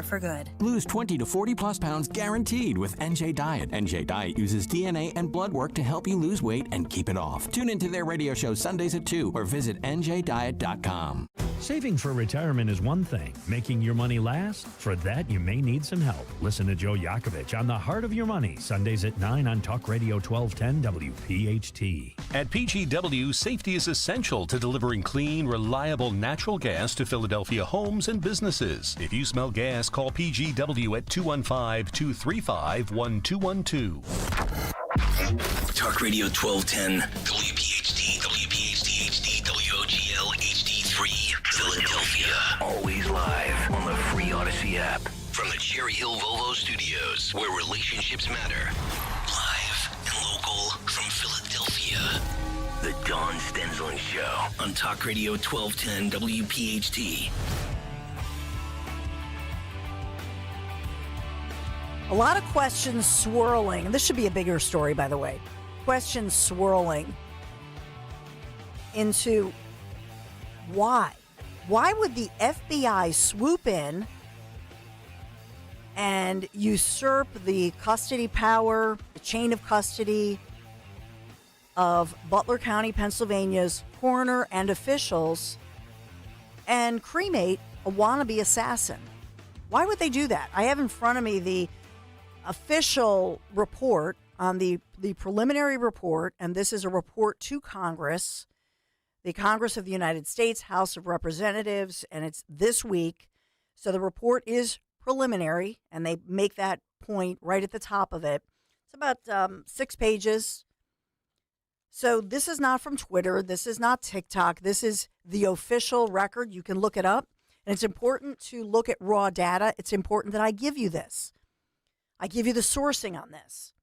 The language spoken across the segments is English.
for good. Lose 20 to 40 plus pounds guaranteed with NJ Diet. NJ Diet uses DNA and blood work to help you lose weight and keep it off. Tune into their radio show Sundays at 2 or visit njdiet.com. Saving for retirement is one thing. Making your money last? For that, you may need some help. Listen to Joe Yakovich on The Heart of Your Money, Sundays at 9 on Talk Radio 1210 WPHT. At PGW, safety is essential to delivering clean, reliable natural gas to Philadelphia homes and businesses. If you smell gas, call PGW at 215-235-1212. Talk Radio 1210, WPHT, WPHT HD, WOGL HD3, Philadelphia. Always live on the free Odyssey app. From the Cherry Hill Volvo Studios, where relationships matter. Live and local from Philadelphia. The Dawn Stensland Show on Talk Radio 1210 WPHT. A lot of questions swirling. This should be a bigger story, by the way. Questions swirling into why. Why would the FBI swoop in and usurp the custody power, the chain of custody of Butler County, Pennsylvania's coroner and officials and cremate a wannabe assassin? Why would they do that? I have in front of me the official report on the preliminary report, and this is a report to Congress, the Congress of the United States, House of Representatives, and it's this week. So the report is preliminary, and they make that point right at the top of it. It's about 6 pages. So this is not from Twitter. This is not TikTok. This is the official record. You can look it up. And it's important to look at raw data. It's important that I give you this. I give you the sourcing on this.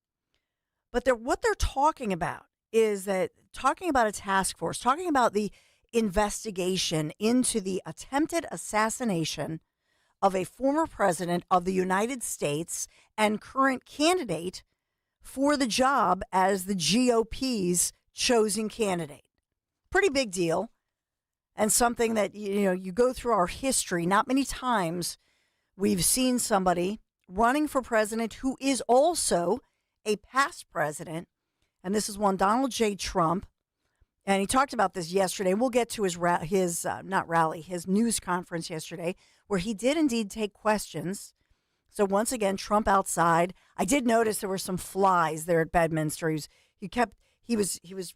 But what they're talking about is that talking about a task force, talking about the investigation into the attempted assassination of a former president of the United States and current candidate for the job as the GOP's chosen candidate. Pretty big deal. And something that, you go through our history, not many times we've seen somebody running for president who is also a past president. And this is one, Donald J. Trump. And he talked about this yesterday. We'll get to his news conference yesterday, where he did indeed take questions. So once again, Trump outside. I did notice there were some flies there at Bedminster. He was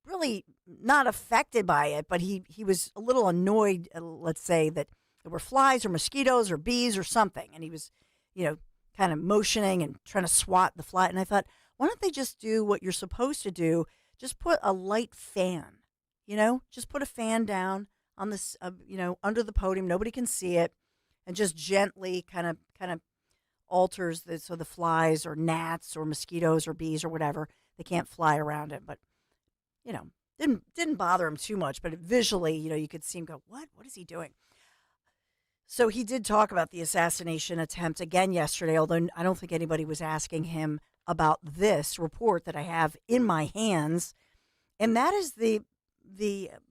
really not affected by it, but he was a little annoyed, let's say, that there were flies or mosquitoes or bees or something. And he was, kind of motioning and trying to swat the fly. And I thought, why don't they just do what you're supposed to do? Just put a light fan, just put a fan down on this, under the podium. Nobody can see it, and just gently kind of alters so the flies or gnats or mosquitoes or bees or whatever, they can't fly around it. But, didn't bother him too much. But visually, you could see him go, what is he doing? So he did talk about the assassination attempt again yesterday, although I don't think anybody was asking him about this report that I have in my hands. And that is the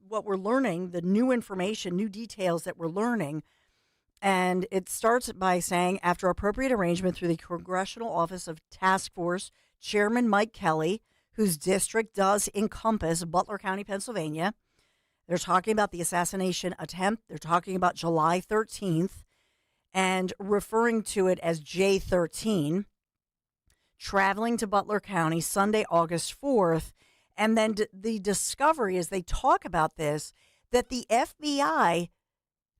what we're learning, the new information, new details that we're learning. And it starts by saying, after appropriate arrangement through the Congressional Office of Task Force Chairman Mike Kelly, whose district does encompass Butler County, Pennsylvania, they're talking about the assassination attempt. They're talking about July 13th and referring to it as J13, traveling to Butler County Sunday, August 4th. And then the discovery, as they talk about this, that the FBI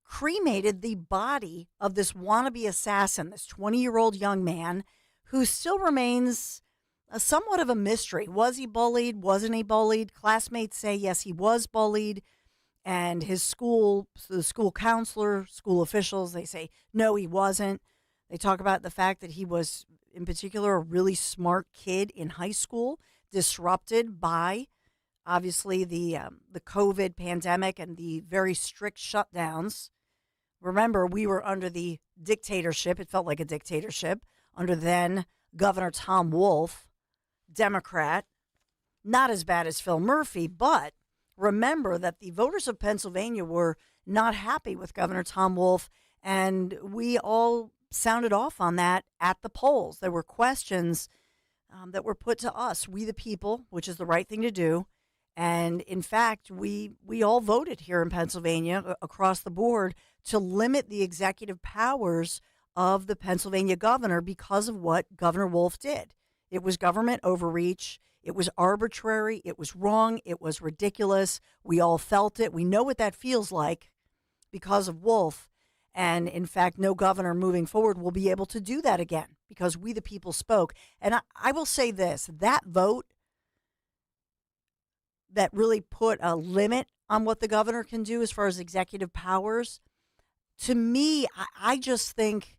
cremated the body of this wannabe assassin, this 20-year-old young man who still remains somewhat of a mystery. Was he bullied? Wasn't he bullied? Classmates say, yes, he was bullied. And the school counselor, school officials, they say, no, he wasn't. They talk about the fact that he was, in particular, a really smart kid in high school, disrupted by, obviously, the COVID pandemic and the very strict shutdowns. Remember, we were under the dictatorship. It felt like a dictatorship under then Governor Tom Wolf, Democrat. Not as bad as Phil Murphy, but remember that the voters of Pennsylvania were not happy with Governor Tom Wolf, and we all sounded off on that at the polls. There were questions that were put to us, we the people, which is the right thing to do. And in fact, we all voted here in Pennsylvania across the board to limit the executive powers of the Pennsylvania governor because of what Governor Wolf did. It was government overreach. It was arbitrary. It was wrong. It was ridiculous. We all felt it. We know what that feels like because of Wolf. And in fact, no governor moving forward will be able to do that again because we the people spoke. And I will say this, that vote that really put a limit on what the governor can do as far as executive powers, to me, I just think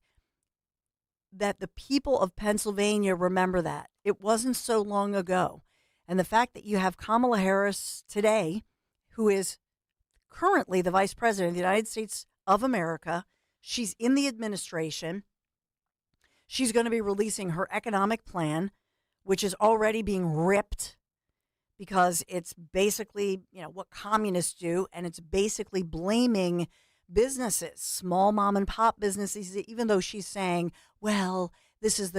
that the people of Pennsylvania remember that. It wasn't so long ago. And the fact that you have Kamala Harris today, who is currently the vice president of the United States of America, she's in the administration. She's going to be releasing her economic plan, which is already being ripped because it's basically, what communists do, and it's basically blaming businesses, small mom and pop businesses, even though she's saying, well, this is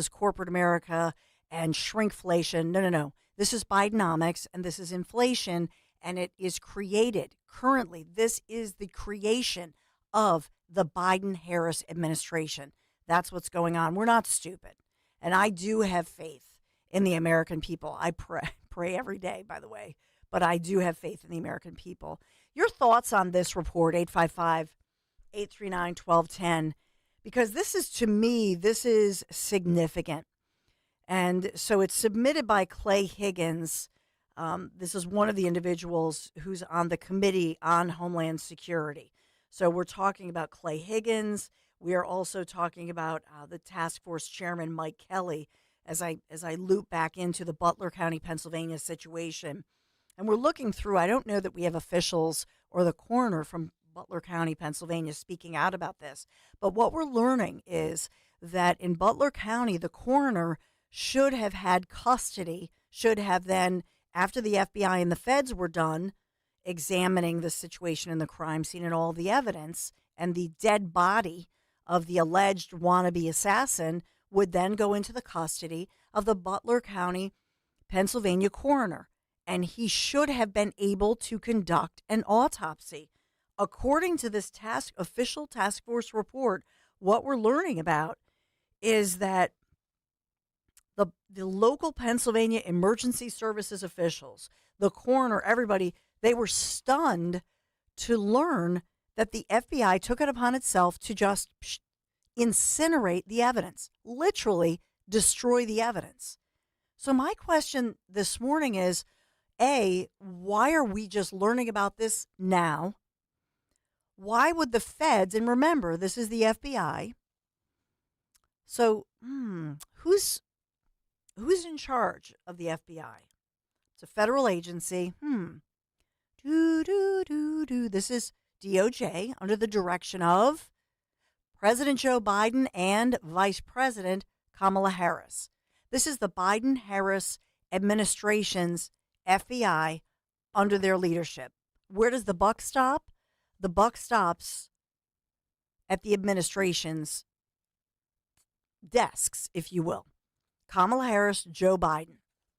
corporate America and shrinkflation. No. This is Bidenomics and this is inflation, and it is created currently. This is the creation of the Biden-Harris administration. That's what's going on. We're not stupid. And I do have faith in the American people. I pray every day, by the way, but I do have faith in the American people. Your thoughts on this report, 855-839-1210, because this is, to me, this is significant. And so it's submitted by Clay Higgins. This is one of the individuals who's on the Committee on Homeland Security. So we're talking about Clay Higgins. We are also talking about the task force chairman, Mike Kelly, as I loop back into the Butler County, Pennsylvania situation. And we're looking through, I don't know that we have officials or the coroner from Butler County, Pennsylvania speaking out about this. But what we're learning is that in Butler County, the coroner should have had custody, should have then, after the FBI and the feds were done examining the situation in the crime scene and all the evidence, and the dead body of the alleged wannabe assassin would then go into the custody of the Butler County, Pennsylvania coroner. And he should have been able to conduct an autopsy. According to this official task force report, what we're learning about is that the local Pennsylvania emergency services officials, the coroner, everybody, they were stunned to learn that the FBI took it upon itself to just incinerate the evidence, literally destroy the evidence. So my question this morning is, A, why are we just learning about this now? Why would the feds, and remember, this is the FBI, so who's in charge of the FBI? It's a federal agency. This is DOJ under the direction of President Joe Biden and Vice President Kamala Harris. This is the Biden-Harris administration's FBI under their leadership. Where does the buck stop? The buck stops at the administration's desks, if you will. Kamala Harris, Joe Biden.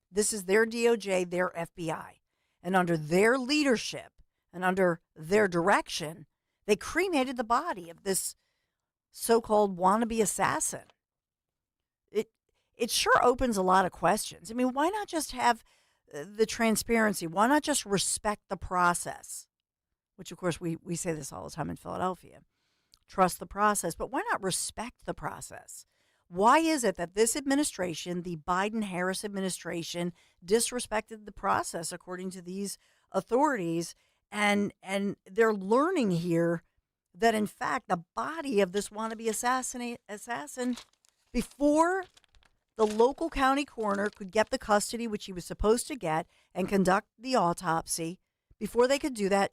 This is their DOJ, their FBI. And under their leadership and under their direction, they cremated the body of this so-called wannabe assassin. It sure opens a lot of questions. I mean, why not just have the transparency? Why not just respect the process? Which, of course, we say this all the time in Philadelphia. Trust the process, but why not respect the process? Why is it that this administration, the Biden-Harris administration, disrespected the process according to these authorities? And they're learning here that, in fact, the body of this wannabe assassin, before the local county coroner could get the custody, which he was supposed to get, and conduct the autopsy, before they could do that,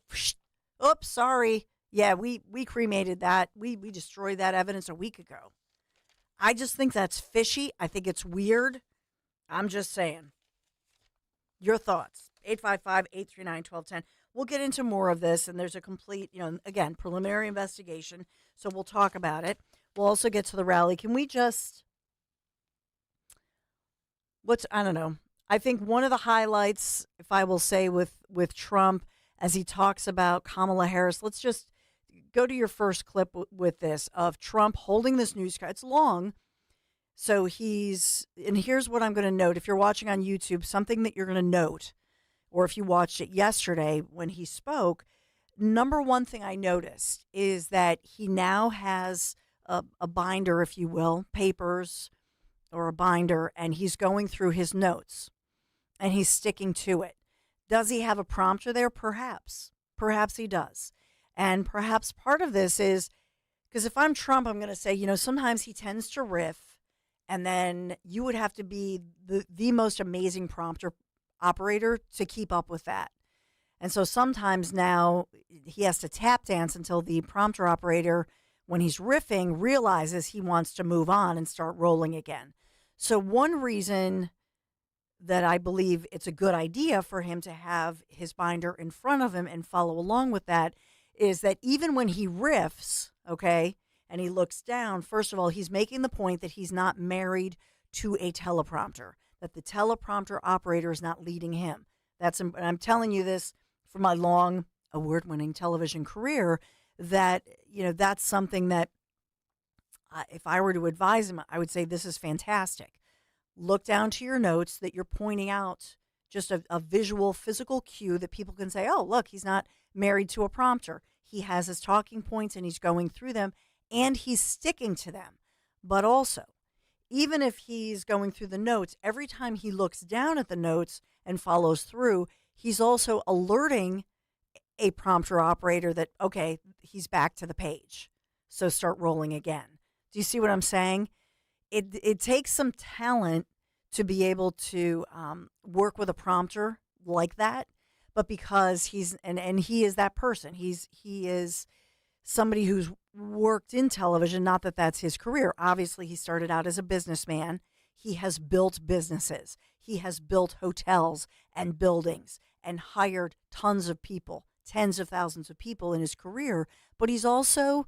oops, sorry. Yeah, we cremated that. We destroyed that evidence a week ago. I just think that's fishy. I think it's weird. I'm just saying. Your thoughts. 855-839-1210. We'll get into more of this, and there's a complete, again, preliminary investigation, so we'll talk about it. We'll also get to the rally. Can we just, I don't know. I think one of the highlights, if I will say, with Trump, as he talks about Kamala Harris, let's just go to your first clip with this of Trump holding this news card. It's long. So and here's what I'm going to note. If you're watching on YouTube, something that you're going to note, or if you watched it yesterday when he spoke, number one thing I noticed is that he now has a binder, if you will, papers or a binder, and he's going through his notes and he's sticking to it. Does he have a prompter there? Perhaps. Perhaps he does. And perhaps part of this is because if I'm Trump, I'm going to say, sometimes he tends to riff, and then you would have to be the most amazing prompter operator to keep up with that. And so sometimes now he has to tap dance until the prompter operator, when he's riffing, realizes he wants to move on and start rolling again. So one reason that I believe it's a good idea for him to have his binder in front of him and follow along with that is that even when he riffs, okay, and he looks down, first of all, he's making the point that he's not married to a teleprompter, that the teleprompter operator is not leading him. And I'm telling you this from my long award-winning television career, that, that's something that if I were to advise him, I would say this is fantastic. Look down to your notes that you're pointing out just a visual, physical cue that people can say, oh, look, he's not married to a prompter. He has his talking points and he's going through them and he's sticking to them. But also, even if he's going through the notes, every time he looks down at the notes and follows through, he's also alerting a prompter operator that, okay, he's back to the page. So start rolling again. Do you see what I'm saying? It takes some talent to be able to work with a prompter like that, but because he is that person. He is somebody who's worked in television, not that that's his career. Obviously, he started out as a businessman. He has built businesses. He has built hotels and buildings and hired tons of people, tens of thousands of people in his career, but he's also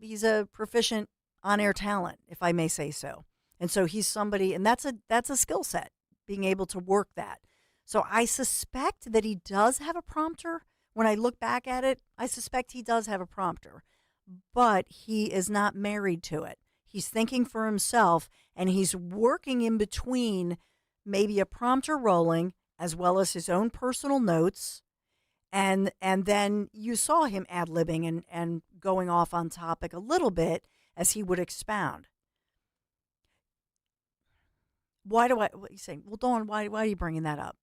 he's a proficient on-air talent, if I may say so. And so he's somebody, and that's a skill set, being able to work that. So I suspect that he does have a prompter. When I look back at it, I suspect he does have a prompter, but he is not married to it. He's thinking for himself, and he's working in between maybe a prompter rolling as well as his own personal notes. And then you saw him ad-libbing and going off on topic a little bit as he would expound. What are you saying? Well, Dawn, why are you bringing that up?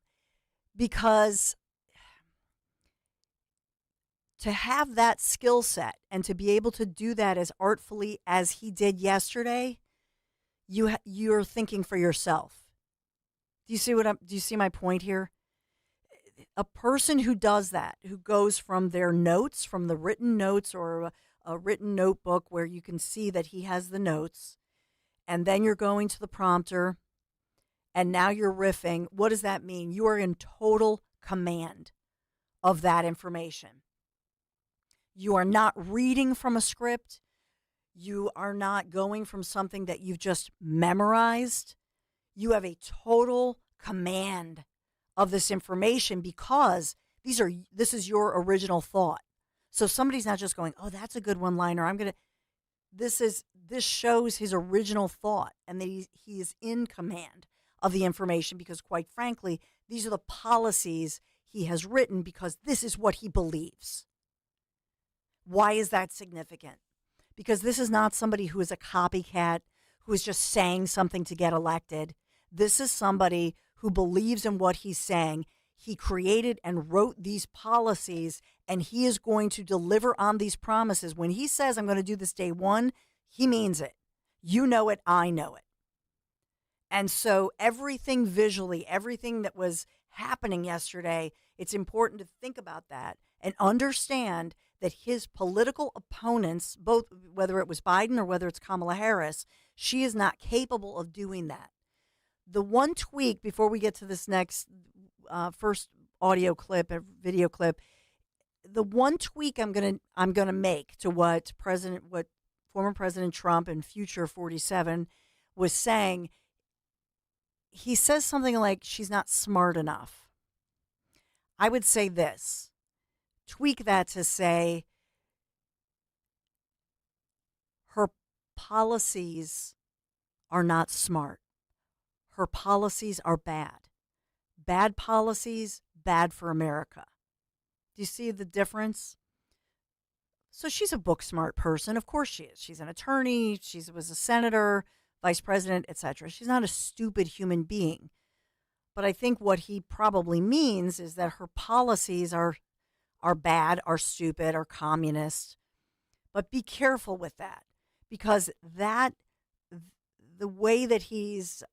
Because to have that skill set and to be able to do that as artfully as he did yesterday, you're thinking for yourself. Do you see my point here? A person who does that, who goes from their notes, from the written notes or a written notebook where you can see that he has the notes, and then you're going to the prompter, and now you're riffing. What does that mean? You are in total command of that information. You are not reading from a script. You are not going from something that you've just memorized. You have a total command of this information because this is your original thought. So somebody's not just going, oh, that's a good one-liner. This shows his original thought and that he is in command of the information because, quite frankly, these are the policies he has written because this is what he believes. Why is that significant? Because this is not somebody who is a copycat, who is just saying something to get elected. This is somebody who believes in what he's saying. He created and wrote these policies, and he is going to deliver on these promises. When he says, I'm going to do this day one, he means it. You know it, I know it. And so everything visually, everything that was happening yesterday, it's important to think about that and understand that his political opponents, both whether it was Biden or whether it's Kamala Harris, she is not capable of doing that. The one tweak before we get to this next first audio clip, or video clip, the one tweak I'm gonna make to what former President Trump and future 47 was saying, he says something like she's not smart enough. I would say this, tweak that to say her policies are not smart. Her policies are bad. Bad policies, bad for America. Do you see the difference? So she's a book smart person. Of course she is. She's an attorney. She was a senator, vice president, etc. She's not a stupid human being. But I think what he probably means is that her policies are bad, are stupid, are communist. But be careful with that, because the way that he's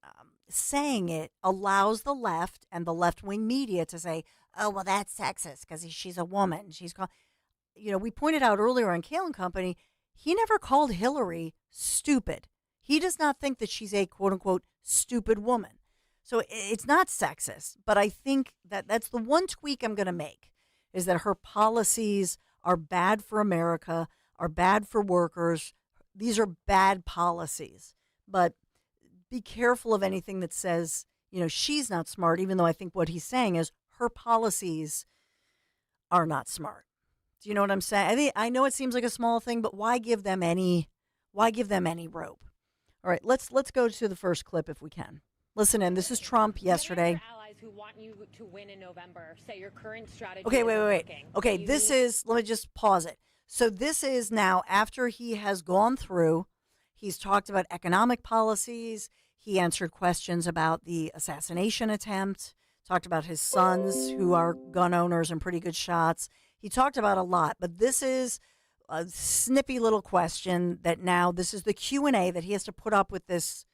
saying it allows the left and the left-wing media to say, oh, well, that's sexist because she's a woman. We pointed out earlier on Kale and Company, he never called Hillary stupid. He does not think that she's a quote-unquote stupid woman. So it's not sexist, but I think that's the one tweak I'm going to make, is that her policies are bad for America, are bad for workers. These are bad policies. But be careful of anything that says, she's not smart, even though I think what he's saying is her policies are not smart. Do you know what I'm saying? I know it seems like a small thing, but why give them any rope? All right, let's go to the first clip if we can. Listen in. This is Trump yesterday. Your allies who want you to win in November say your current strategy. Okay, wait. Working. Okay, let me just pause it. So this is now after he has gone through. He's talked about economic policies. He answered questions about the assassination attempt. Talked about his sons, who are gun owners and pretty good shots. He talked about a lot, but this is a snippy little question that now this is the Q&A that he has to put up with this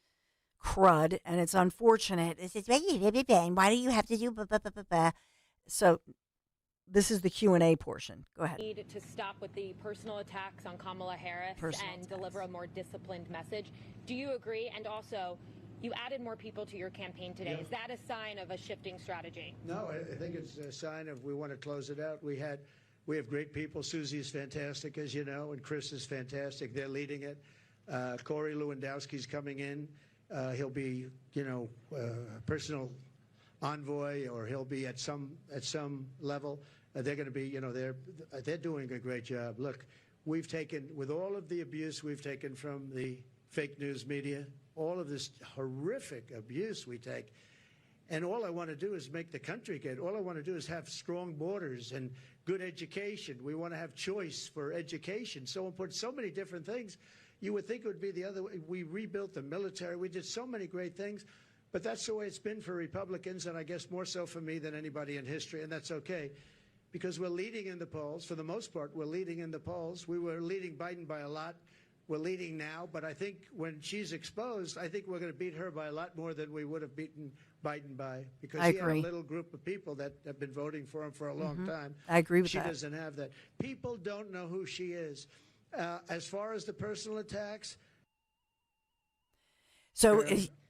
crud, and it's unfortunate. It's why do you have to do blah, blah, blah, blah, blah. So this is the Q&A portion. Go ahead. Need to stop with the personal attacks on Kamala Harris and deliver a more disciplined message. Do you agree? And also, you added more people to your campaign today. Is that a sign of a shifting strategy? No, I think it's a sign of we want to close it out. We have great people. Susie is fantastic, as you know, and Chris is fantastic. They're leading it. Corey Lewandowski's coming in. He'll be, personal envoy, or he'll be at some level. They're going to be, they're doing a great job. Look, we've taken, with all of the abuse we've taken from the fake news media, all of this horrific abuse we take, and all I want to do is make the country good. All I want to do is have strong borders and good education. We want to have choice for education. So important, so many different things. You would think it would be the other way. We rebuilt the military. We did so many great things. But that's the way it's been for Republicans, and I guess more so for me than anybody in history, and that's okay. Because we're leading in the polls. For the most part, we're leading in the polls. We were leading Biden by a lot. We're leading now. But I think when she's exposed, I think we're going to beat her by a lot more than we would have beaten Biden by. Because he had a little group of people that have been voting for him for a long time. I agree with that. She doesn't have that. People don't know who she is. As far as the personal attacks,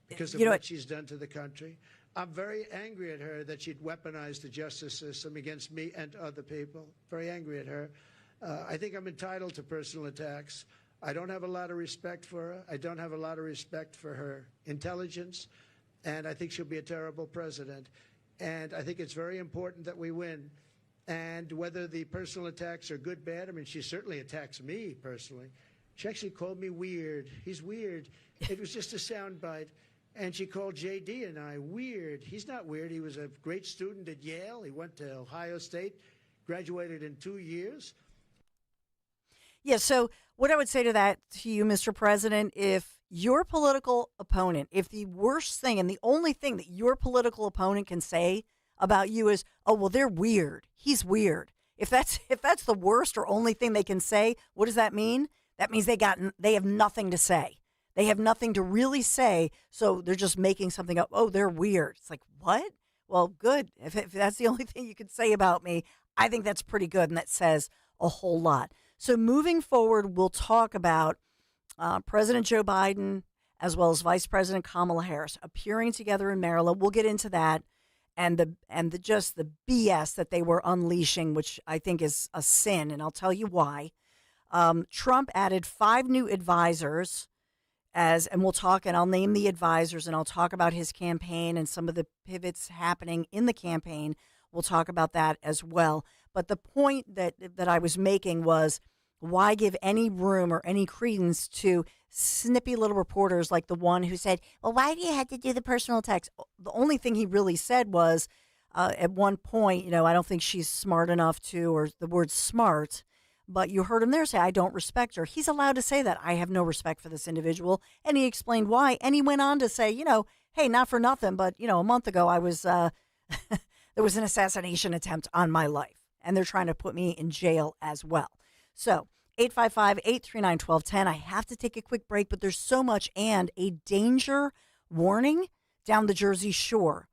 because of what she's done to the country, I'm very angry at her that she'd weaponized the justice system against me and other people. Very angry at her. I think I'm entitled to personal attacks. I don't have a lot of respect for her. I don't have a lot of respect for her intelligence, and I think she'll be a terrible president. And I think it's very important that we win. And whether the personal attacks are good, bad, I mean, she certainly attacks me personally. She actually called me weird. He's weird. It was just a soundbite. And she called J.D. and I weird. He's not weird. He was a great student at Yale. He went to Ohio State, graduated in 2 years. Yeah, so what I would say to you, Mr. President, if your political opponent, if the worst thing and the only thing that your political opponent can say about you is, oh, well, they're weird. He's weird. If that's the worst or only thing they can say, what does that mean? That means they have nothing to say. They have nothing to really say, so they're just making something up. Oh, they're weird. It's like, what? Well, good. If that's the only thing you could say about me, I think that's pretty good, and that says a whole lot. So moving forward, we'll talk about President Joe Biden as well as Vice President Kamala Harris appearing together in Maryland. We'll get into that. And the BS that they were unleashing, which I think is a sin, and I'll tell you why. Trump added 5 new advisors and we'll talk, and I'll name the advisors, and I'll talk about his campaign and some of the pivots happening in the campaign. We'll talk about that as well. But the point that I was making was, why give any room or any credence to snippy little reporters like the one who said, well, why do you have to do the personal text? The only thing he really said was, at one point, I don't think she's smart enough to, or the word smart, but you heard him there say, I don't respect her. He's allowed to say that. I have no respect for this individual. And he explained why. And he went on to say, hey, not for nothing, but, a month ago I was, there was an assassination attempt on my life. And they're trying to put me in jail as well. So 855-839-1210. I have to take a quick break, but there's so much, and a danger warning down the Jersey Shore.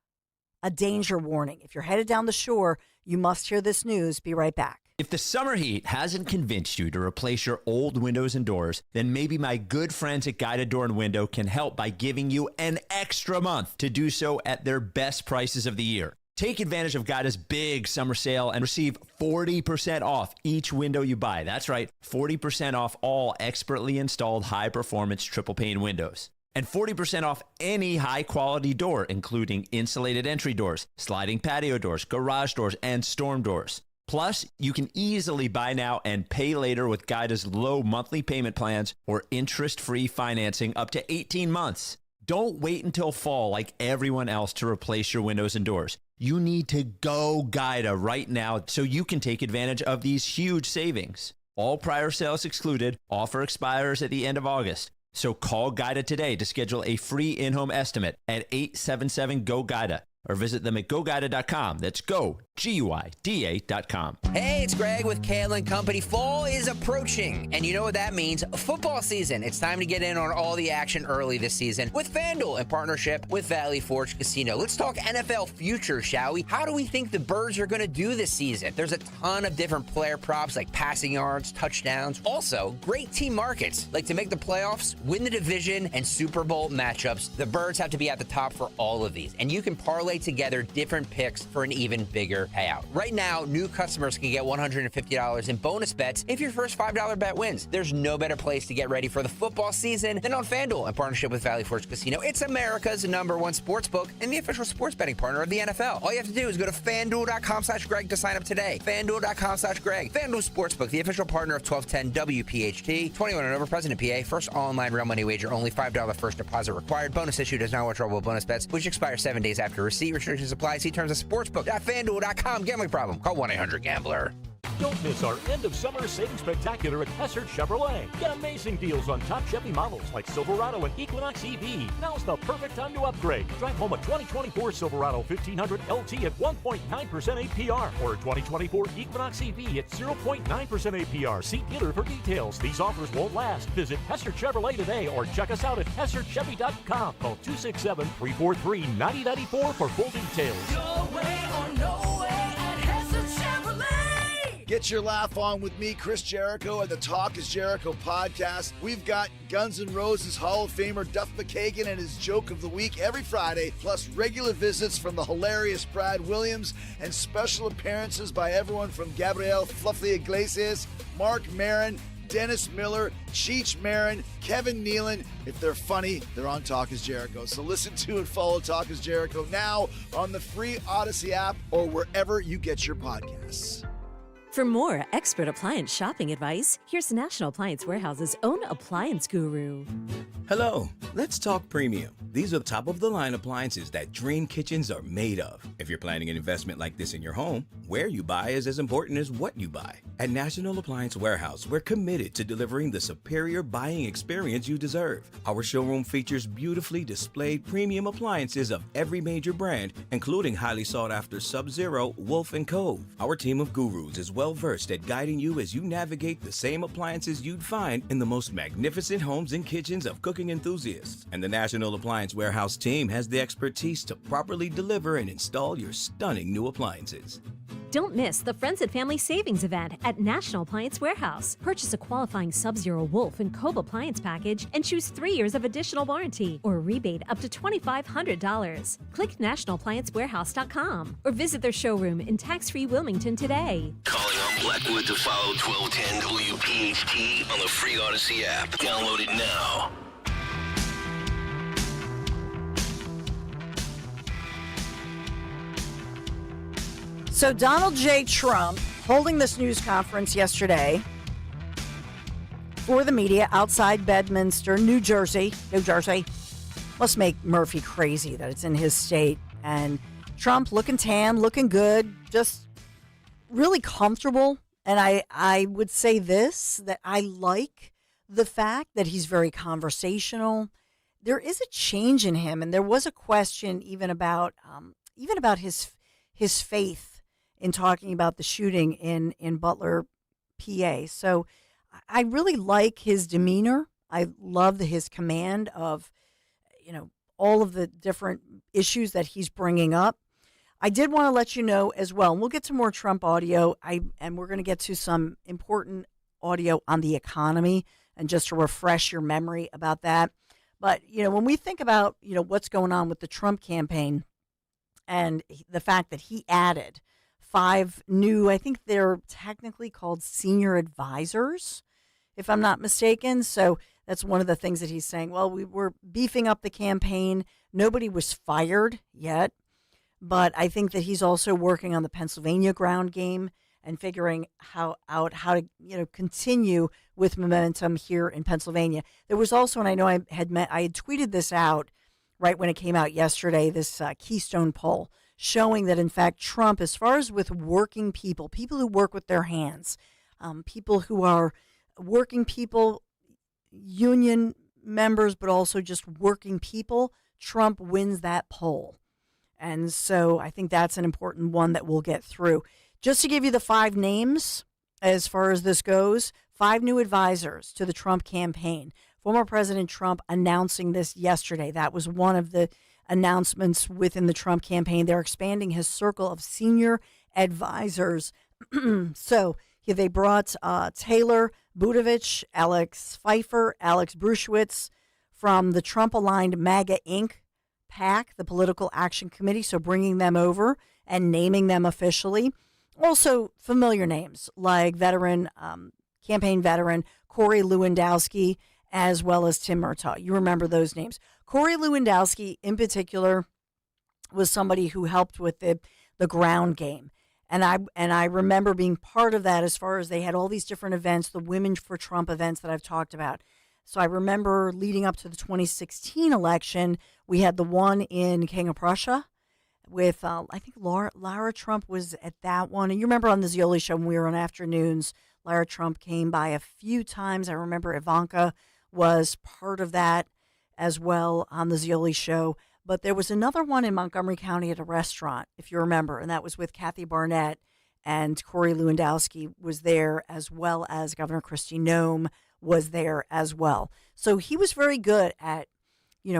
A danger warning. If you're headed down the shore, you must hear this news. Be right back. If the summer heat hasn't convinced you to replace your old windows and doors, then maybe my good friends at Guided Door and Window can help by giving you an extra month to do so at their best prices of the year. Take advantage of Guida's big summer sale and receive 40% off each window you buy. That's right, 40% off all expertly installed high-performance triple-pane windows. And 40% off any high-quality door, including insulated entry doors, sliding patio doors, garage doors, and storm doors. Plus, you can easily buy now and pay later with Guida's low monthly payment plans or interest-free financing up to 18 months. Don't wait until fall like everyone else to replace your windows and doors. You need to go Guida right now so you can take advantage of these huge savings. All prior sales excluded. Offer expires at the end of August. So call Guida today to schedule a free in-home estimate at 877-GO-GUIDA or visit them at GoGuida.com. That's go, GUIDA.com. Hey, it's Greg with Kale & Company. Fall is approaching, and you know what that means. Football season. It's time to get in on all the action early this season with FanDuel in partnership with Valley Forge Casino. Let's talk NFL future, shall we? How do we think the Birds are going to do this season? There's a ton of different player props like passing yards, touchdowns. Also, great team markets like to make the playoffs, win the division, and Super Bowl matchups. The Birds have to be at the top for all of these, and you can parlay together different picks for an even bigger payout. Right now, new customers can get $150 in bonus bets if your first $5 bet wins. There's no better place to get ready for the football season than on FanDuel in partnership with Valley Forge Casino. It's America's #1 sportsbook and the official sports betting partner of the NFL. All you have to do is go to FanDuel.com/Greg to sign up today. FanDuel.com/Greg. FanDuel Sportsbook, the official partner of 1210 WPHT. 21 and over, present in PA. First online real money wager only. $5 first deposit required. Bonus issued as non-withdrawable bonus bets, which expire 7 days after receipt. Restrictions apply. See terms at sportsbook.fanduel.com. Gambling problem? Call 1-800-GAMBLER. Don't miss our end of summer savings spectacular at Hessert Chevrolet. Get amazing deals on top Chevy models like Silverado and Equinox EV. Now's the perfect time to upgrade. Drive home a 2024 Silverado 1500 LT at 1.9% APR or a 2024 Equinox EV at 0.9% APR. See dealer for details. These offers won't last. Visit Hessert Chevrolet today or check us out at HessertChevy.com. Call 267-343-9094 for full details. Your way or no way at Hessert Chevrolet. Get your laugh on with me, Chris Jericho, and the Talk is Jericho podcast. We've got Guns N' Roses Hall of Famer Duff McKagan and his joke of the week every Friday, plus regular visits from the hilarious Brad Williams and special appearances by everyone from Gabriel Fluffy Iglesias, Mark Maron, Dennis Miller, Cheech Marin, Kevin Nealon. If they're funny, they're on Talk is Jericho. So listen to and follow Talk is Jericho now on the free Odyssey app or wherever you get your podcasts. For more expert appliance shopping advice, here's National Appliance Warehouse's own appliance guru. Hello, let's talk premium. These are the top-of-the-line appliances that dream kitchens are made of. If you're planning an investment like this in your home, where you buy is as important as what you buy. At National Appliance Warehouse, we're committed to delivering the superior buying experience you deserve. Our showroom features beautifully displayed premium appliances of every major brand, including highly sought-after Sub-Zero, Wolf, and Cove. Our team of gurus is well-versed at guiding you as you navigate the same appliances you'd find in the most magnificent homes and kitchens of cooking enthusiasts. And the National Appliance Warehouse team has the expertise to properly deliver and install your stunning new appliances. Don't miss the Friends and Family Savings Event at National Appliance Warehouse. Purchase a qualifying Sub-Zero Wolf and Cove appliance package and choose 3 years of additional warranty or rebate up to $2,500. Click nationalappliancewarehouse.com or visit their showroom in tax-free Wilmington today. Calling on Blackwood to follow 1210 WPHT on the free Odyssey app. Download it now. So Donald J. Trump holding this news conference yesterday for the media outside Bedminster, New Jersey. Must make Murphy crazy that it's in his state. And Trump looking tan, looking good, just really comfortable. And I would say this, that I like the fact that he's very conversational. There is a change in him. And there was a question even about his faith in talking about the shooting in Butler, PA. So I really like his demeanor. I love his command of, all of the different issues that he's bringing up. I did want to let you know as well, and we'll get to more Trump audio, and we're going to get to some important audio on the economy, and just to refresh your memory about that. But, when we think about, what's going on with the Trump campaign and the fact that he added 5 new, I think they're technically called senior advisors, if I'm not mistaken. So that's one of the things that he's saying. Well, we were beefing up the campaign. Nobody was fired yet. But I think that he's also working on the Pennsylvania ground game and figuring how to, continue with momentum here in Pennsylvania. There was also, and I know I had tweeted this out right when it came out yesterday, this Keystone poll showing that, in fact, Trump, as far as with working people who work with their hands, people who are working people, union members, but also just working people, Trump wins that poll. And so I think that's an important one that we'll get through. Just to give you the 5 names as far as this goes, 5 new advisors to the Trump campaign. Former President Trump announcing this yesterday. That was one of the announcements within the Trump campaign. They're expanding his circle of senior advisors. So they brought Taylor Budovich, Alex Pfeiffer, Alex Brushwitz from the Trump-aligned MAGA Inc. PAC, the Political Action Committee, so bringing them over and naming them officially. Also familiar names like campaign veteran Corey Lewandowski, as well as Tim Murtaugh. You remember those names. Corey Lewandowski, in particular, was somebody who helped with the ground game. And I remember being part of that as far as they had all these different events, the Women for Trump events that I've talked about. So I remember leading up to the 2016 election, we had the one in King of Prussia with, I think Lara Trump was at that one. And you remember on the Zioli show when we were on afternoons, Lara Trump came by a few times. I remember Ivanka was part of that as well on the Zioli show. But there was another one in Montgomery County at a restaurant, if you remember, and that was with Kathy Barnett, and Corey Lewandowski was there, as well as Governor Kristi Noem was there as well. So he was very good at,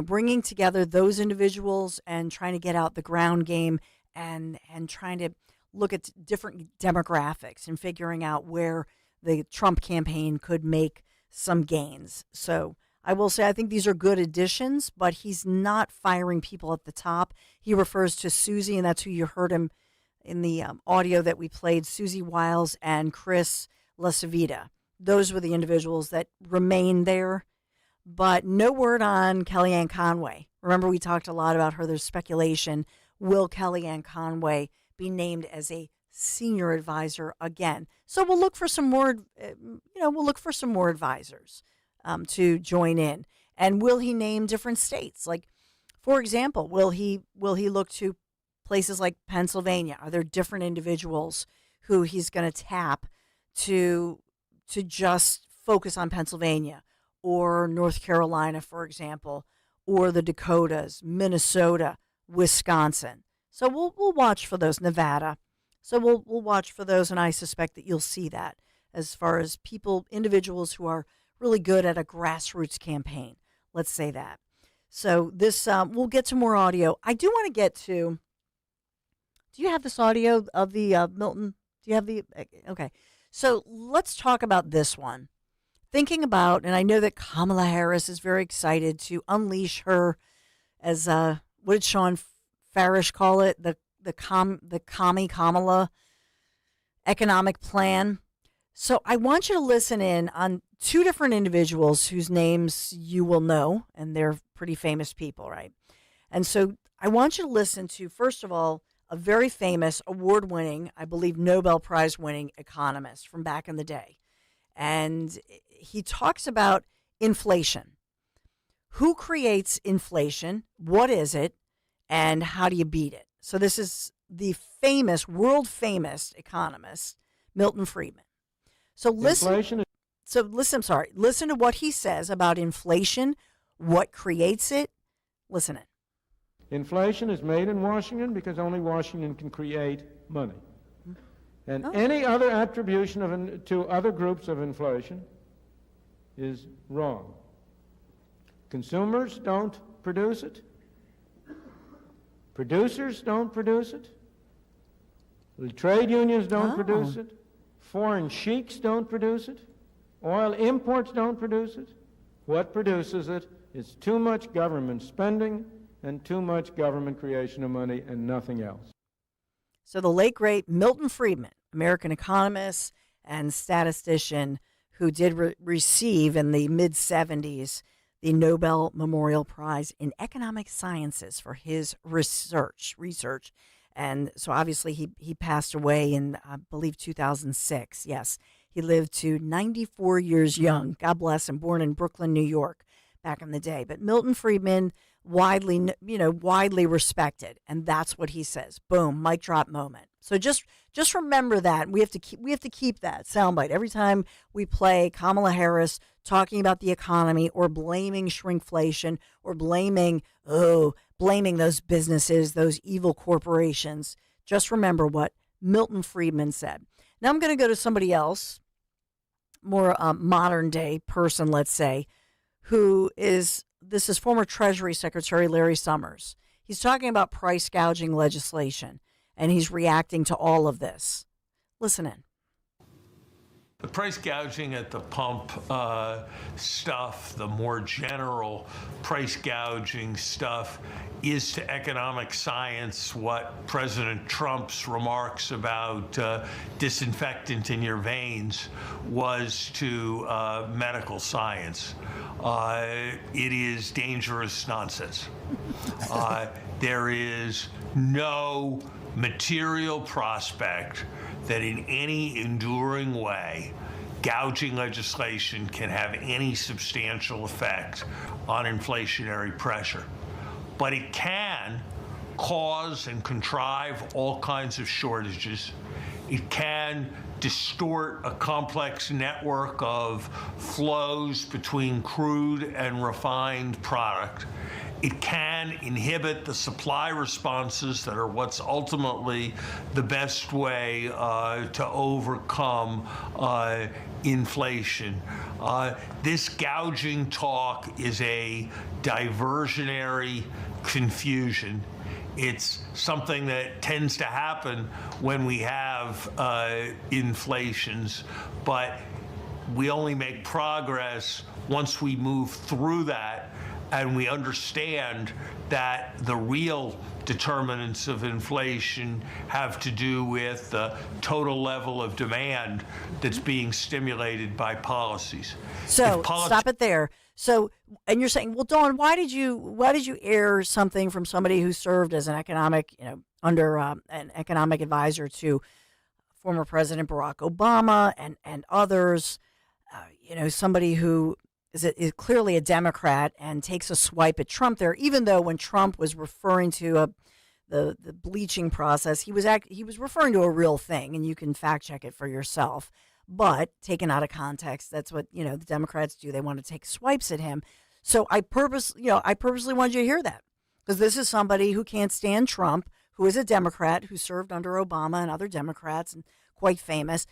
bringing together those individuals and trying to get out the ground game and trying to look at different demographics and figuring out where the Trump campaign could make some gains. So I will say I think these are good additions, but he's not firing people at the top. He refers to Susie, and that's who you heard him in the audio that we played, Susie Wiles and Chris LaCivita. Those were the individuals that remain there, but no word on Kellyanne Conway. Remember, we talked a lot about her. There's speculation. Will Kellyanne Conway be named as a senior advisor again? So we'll look for some more, advisors to join in. And will he name different states? Like, for example, will he look to places like Pennsylvania? Are there different individuals who he's going to tap to just focus on Pennsylvania or North Carolina, for example, or the Dakotas, Minnesota, Wisconsin? So we'll watch for those. Nevada. So we'll watch for those, and I suspect that you'll see that as far as individuals who are really good at a grassroots campaign. Let's say that. So this, we'll get to more audio. I do want to get to Do you have this audio of the Milton? Do you have the? Okay. So let's talk about this one. Thinking about, and I know that Kamala Harris is very excited to unleash her, as what did Sean Farish call it? The commie Kamala economic plan. So I want you to listen in on two different individuals whose names you will know, and they're pretty famous people, right? And so I want you to listen to, first of all, a very famous, award-winning, I believe Nobel Prize-winning economist from back in the day. And he talks about inflation. Who creates inflation? What is it? And how do you beat it? So this is the famous, world-famous economist, Milton Friedman. So listen. Listen to what he says about inflation, what creates it. Listen in. Inflation is made in Washington because only Washington can create money. And any other attribution to other groups of inflation is wrong. Consumers don't produce it. Producers don't produce it. The trade unions don't produce it. Foreign sheiks don't produce it. Oil imports don't produce it. What produces it is too much government spending and too much government creation of money and nothing else. So the late, great Milton Friedman, American economist and statistician who did receive in the mid-'70s the Nobel Memorial Prize in Economic Sciences for his research. And so obviously he passed away in, I believe, 2006. Yes, he lived to 94 years young. God bless him, born in Brooklyn, New York, back in the day. But Milton Friedman, widely respected, and that's what he says. Boom, mic drop moment. So just remember that. We have to keep that soundbite every time we play Kamala Harris talking about the economy or blaming shrinkflation or blaming those businesses, those evil corporations. Just remember what Milton Friedman said. Now I'm going to go to somebody else, more modern day person, let's say, this is former Treasury Secretary Larry Summers. He's talking about price gouging legislation, and he's reacting to all of this. Listen in. The price gouging at the pump stuff, the more general price gouging stuff, is to economic science what President Trump's remarks about disinfectant in your veins was to medical science. It is dangerous nonsense. There is no material prospect that in any enduring way gouging legislation can have any substantial effect on inflationary pressure. But it can cause and contrive all kinds of shortages. It can distort a complex network of flows between crude and refined product. It can inhibit the supply responses that are what's ultimately the best way to overcome inflation. This gouging talk is a diversionary confusion. It's something that tends to happen when we have inflations, but we only make progress once we move through that and we understand that the real determinants of inflation have to do with the total level of demand that's being stimulated by policies. So stop it there. So, and you're saying, well, Dawn, why did you air something from somebody who served as an economic, under an economic advisor to former President Barack Obama and others, somebody who is clearly a Democrat and takes a swipe at Trump there, even though when Trump was referring to the bleaching process, he was referring to a real thing, and you can fact check it for yourself. But taken out of context, that's what the Democrats do. They want to take swipes at him. So I purposely wanted you to hear that, because this is somebody who can't stand Trump, who is a Democrat, who served under Obama and other Democrats and quite famous.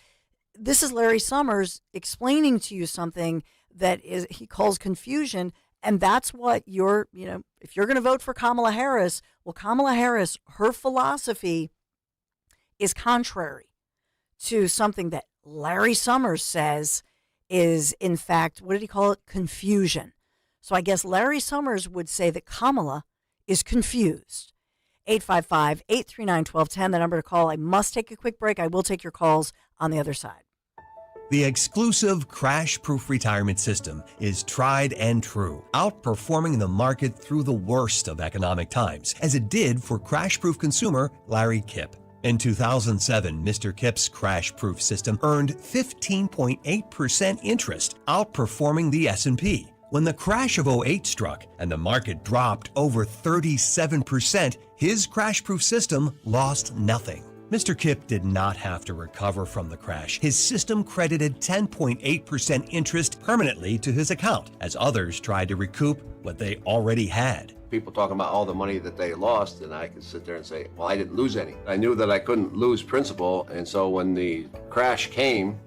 This is Larry Summers explaining to you something that he calls confusion, and that's what if you're going to vote for Kamala Harris, well, Kamala Harris, her philosophy is contrary to something that Larry Summers says is, in fact, what did he call it? Confusion. So I guess Larry Summers would say that Kamala is confused. 855-839-1210, the number to call. I must take a quick break. I will take your calls on the other side. The exclusive crash-proof retirement system is tried and true, outperforming the market through the worst of economic times, as it did for crash-proof consumer Larry Kipp. In 2007, Mr. Kipp's crash-proof system earned 15.8% interest, outperforming the S&P. When the crash of '08 struck and the market dropped over 37%, his crash-proof system lost nothing. Mr. Kipp did not have to recover from the crash. His system credited 10.8% interest permanently to his account, as others tried to recoup what they already had. People talking about all the money that they lost, and I could sit there and say, well, I didn't lose any. I knew that I couldn't lose principal, and so when the crash came,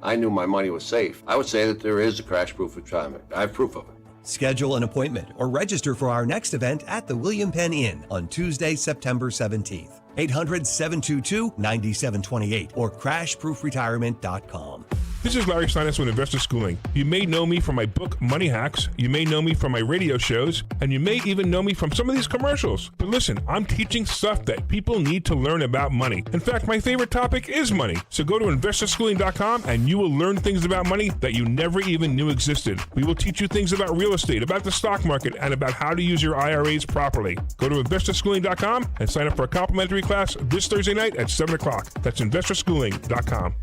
I knew my money was safe. I would say that there is a crash-proof retirement. I have proof of it. Schedule an appointment or register for our next event at the William Penn Inn on Tuesday, September 17th. 800-722-9728 or crashproofretirement.com. This is Larry Steinitz with Investor Schooling. You may know me from my book, Money Hacks. You may know me from my radio shows, and you may even know me from some of these commercials. But listen, I'm teaching stuff that people need to learn about money. In fact, my favorite topic is money. So go to investorschooling.com and you will learn things about money that you never even knew existed. We will teach you things about real estate, about the stock market, and about how to use your IRAs properly. Go to investorschooling.com and sign up for a complimentary class this Thursday night at 7 o'clock. That's investorschooling.com.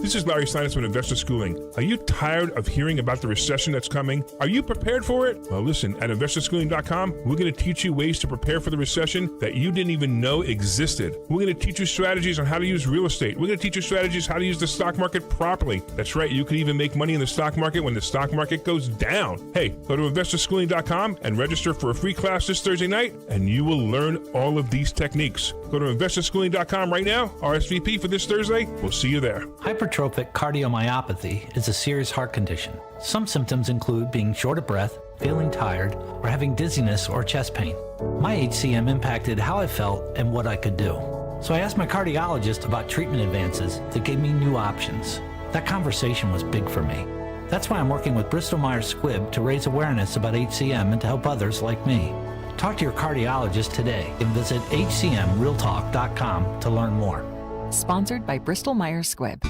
This is Larry Steinitz with Investor Schooling. Are you tired of hearing about the recession that's coming? Are you prepared for it? Well, listen, at investorschooling.com, we're going to teach you ways to prepare for the recession that you didn't even know existed. We're going to teach you strategies on how to use real estate. We're going to teach you strategies how to use the stock market properly. That's right, you can even make money in the stock market when the stock market goes down. Hey, go to investorschooling.com and register for a free class this Thursday night, and you will learn all of these techniques. Go to investorschooling.com right now, RSVP for this Thursday. We'll see you there. Hypertrophic cardiomyopathy is a serious heart condition. Some symptoms include being short of breath, feeling tired, or having dizziness or chest pain. My HCM impacted how I felt and what I could do. So I asked my cardiologist about treatment advances that gave me new options. That conversation was big for me. That's why I'm working with Bristol Myers Squibb to raise awareness about HCM and to help others like me. Talk to your cardiologist today and visit hcmrealtalk.com to learn more. Sponsored by Bristol Myers Squibb.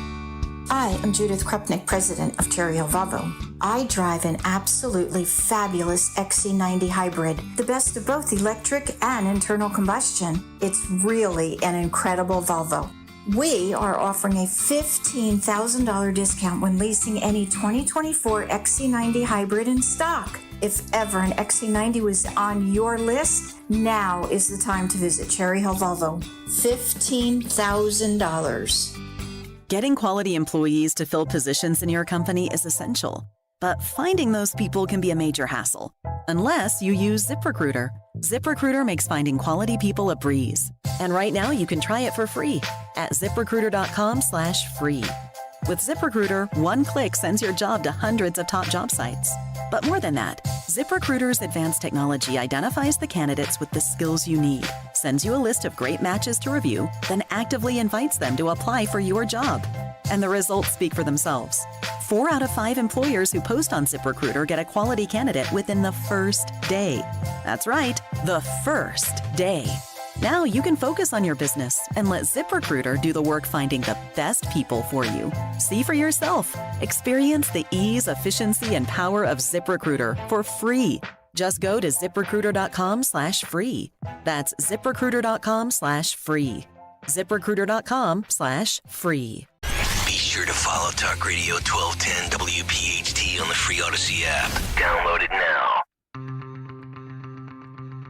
I am Judith Krupnik, president of Cherry Hill Volvo. I drive an absolutely fabulous XC90 hybrid, the best of both electric and internal combustion. It's really an incredible Volvo. We are offering a $15,000 discount when leasing any 2024 XC90 hybrid in stock. If ever an XC90 was on your list, now is the time to visit Cherry Hill Volvo. $15,000. Getting quality employees to fill positions in your company is essential, but finding those people can be a major hassle, unless you use ZipRecruiter. ZipRecruiter makes finding quality people a breeze. And right now you can try it for free at ZipRecruiter.com/free. With ZipRecruiter, one click sends your job to hundreds of top job sites. But more than that, ZipRecruiter's advanced technology identifies the candidates with the skills you need, sends you a list of great matches to review, then actively invites them to apply for your job. And the results speak for themselves. 4 out of 5 employers who post on ZipRecruiter get a quality candidate within the first day. That's right, the first day. Now you can focus on your business and let ZipRecruiter do the work finding the best people for you. See for yourself. Experience the ease, efficiency, and power of ZipRecruiter for free. Just go to ZipRecruiter.com/free. That's ZipRecruiter.com/free. ZipRecruiter.com/free. Be sure to follow Talk Radio 1210 WPHT on the free Odyssey app. Download it now.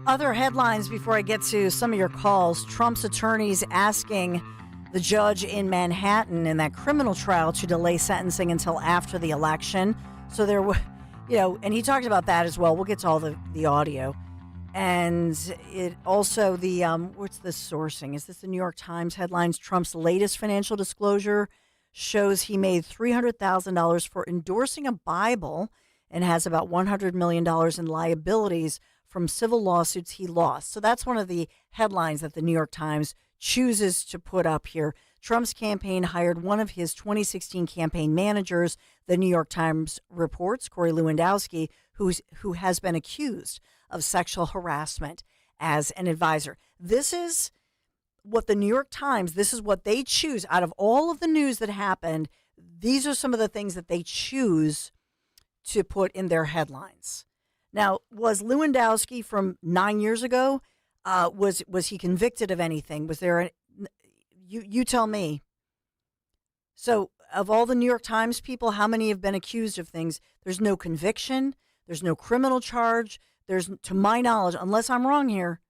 Other headlines before I get to some of your calls. Trump's attorneys asking the judge in Manhattan in that criminal trial to delay sentencing until after the election. So there were, and he talked about that as well. We'll get to all the audio. And it also what's the sourcing? Is this the New York Times headlines? Trump's latest financial disclosure shows he made $300,000 for endorsing a Bible and has about $100 million in liabilities from civil lawsuits he lost. So that's one of the headlines that the New York Times chooses to put up here. Trump's campaign hired one of his 2016 campaign managers, the New York Times reports, Corey Lewandowski, who has been accused of sexual harassment as an advisor. This is what the New York Times, this is what they choose out of all of the news that happened. These are some of the things that they choose to put in their headlines. Now, was Lewandowski from 9 years ago? Was he convicted of anything? Was there you tell me. So, of all the New York Times people, how many have been accused of things? There's no conviction. There's no criminal charge. There's, to my knowledge, unless I'm wrong here,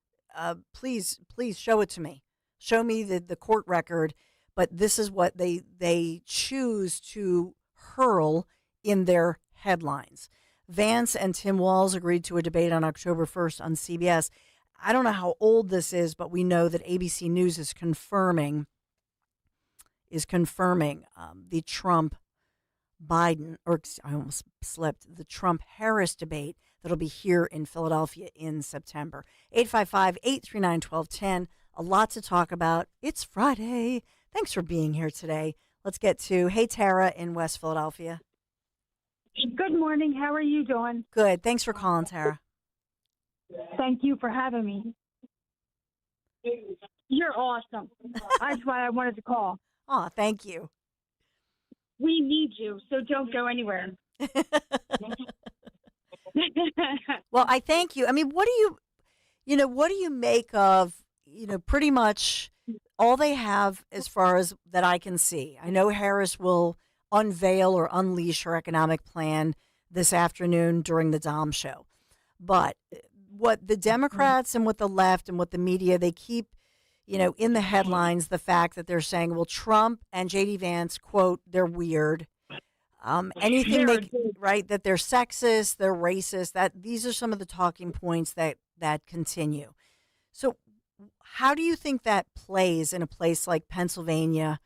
please show it to me. Show me the court record. But this is what they choose to hurl in their headlines. Vance and Tim Walz agreed to a debate on October 1st on CBS. I don't know how old this is, but we know that ABC News is confirming the Trump-Biden, or I almost slipped, the Trump-Harris debate that'll be here in Philadelphia in September. 855-839-1210. A lot to talk about. It's Friday. Thanks for being here today. Let's get to, hey, Tara in West Philadelphia. Good morning. How are you doing? Good. Thanks for calling, Tara. Thank you for having me. You're awesome. That's why I wanted to call. Oh, thank you. We need you, so don't go anywhere. Well, I thank you. I mean, what do you make of, pretty much all they have as far as that I can see? I know Harris will unveil or unleash her economic plan this afternoon during the Dom show. But what the Democrats and what the left and what the media, they keep, in the headlines, the fact that they're saying, well, Trump and J.D. Vance, quote, they're weird. Anything right, that they're sexist, they're racist, that these are some of the talking points that continue. So how do you think that plays in a place like Pennsylvania,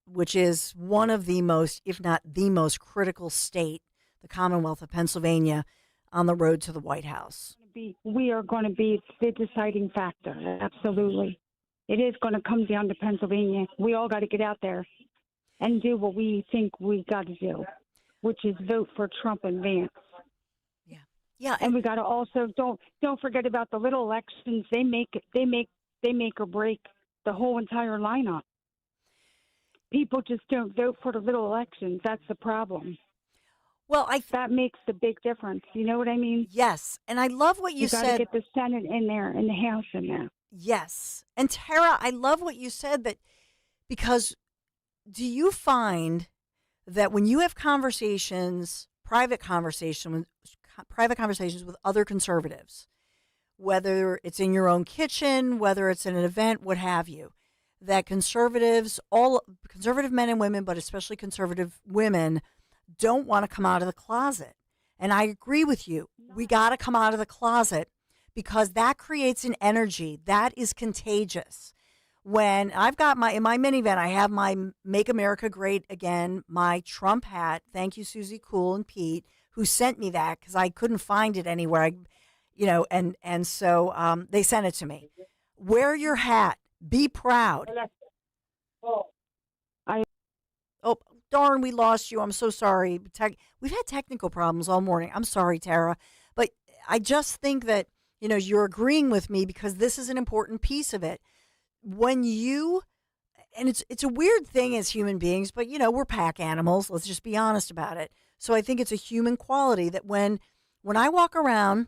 which is one of the most, if not the most critical state, the Commonwealth of Pennsylvania, on the road to the White House? We are going to be the deciding factor. Absolutely. It is going to come down to Pennsylvania. We all got to get out there and do what we think we got to do, which is vote for Trump and Vance. Yeah. And we got to also don't forget about the little elections. They make or break the whole entire lineup. People just don't vote for the little elections. That's the problem. Well, that makes the big difference. You know what I mean? Yes, and I love what you said. You got to get the Senate in there and the House in there. Yes, and Tara, I love what you said, that because do you find that when you have private conversations with other conservatives, whether it's in your own kitchen, whether it's in an event, what have you, that conservative men and women, but especially conservative women, don't want to come out of the closet. And I agree with you. We got to come out of the closet because that creates an energy that is contagious. When I've got in my minivan, I have my Make America Great Again, my Trump hat. Thank you, Susie Cool and Pete, who sent me that because I couldn't find it anywhere. So they sent it to me. Wear your hat. Be proud. Oh, darn, we lost you. I'm so sorry. We've had technical problems all morning. I'm sorry, Tara. But I just think that, you're agreeing with me because this is an important piece of it. When and it's a weird thing as human beings, but, we're pack animals. Let's just be honest about it. So I think it's a human quality that when I walk around,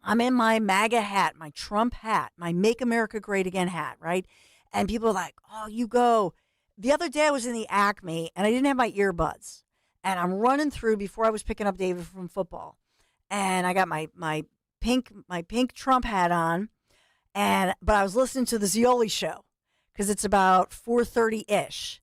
I'm in my MAGA hat, my Trump hat, my Make America Great Again hat, right? And people are like, oh, you go. The other day I was in the Acme and I didn't have my earbuds. And I'm running through before I was picking up David from football. And I got my pink Trump hat on. But I was listening to the Zioli show because it's about 4:30-ish.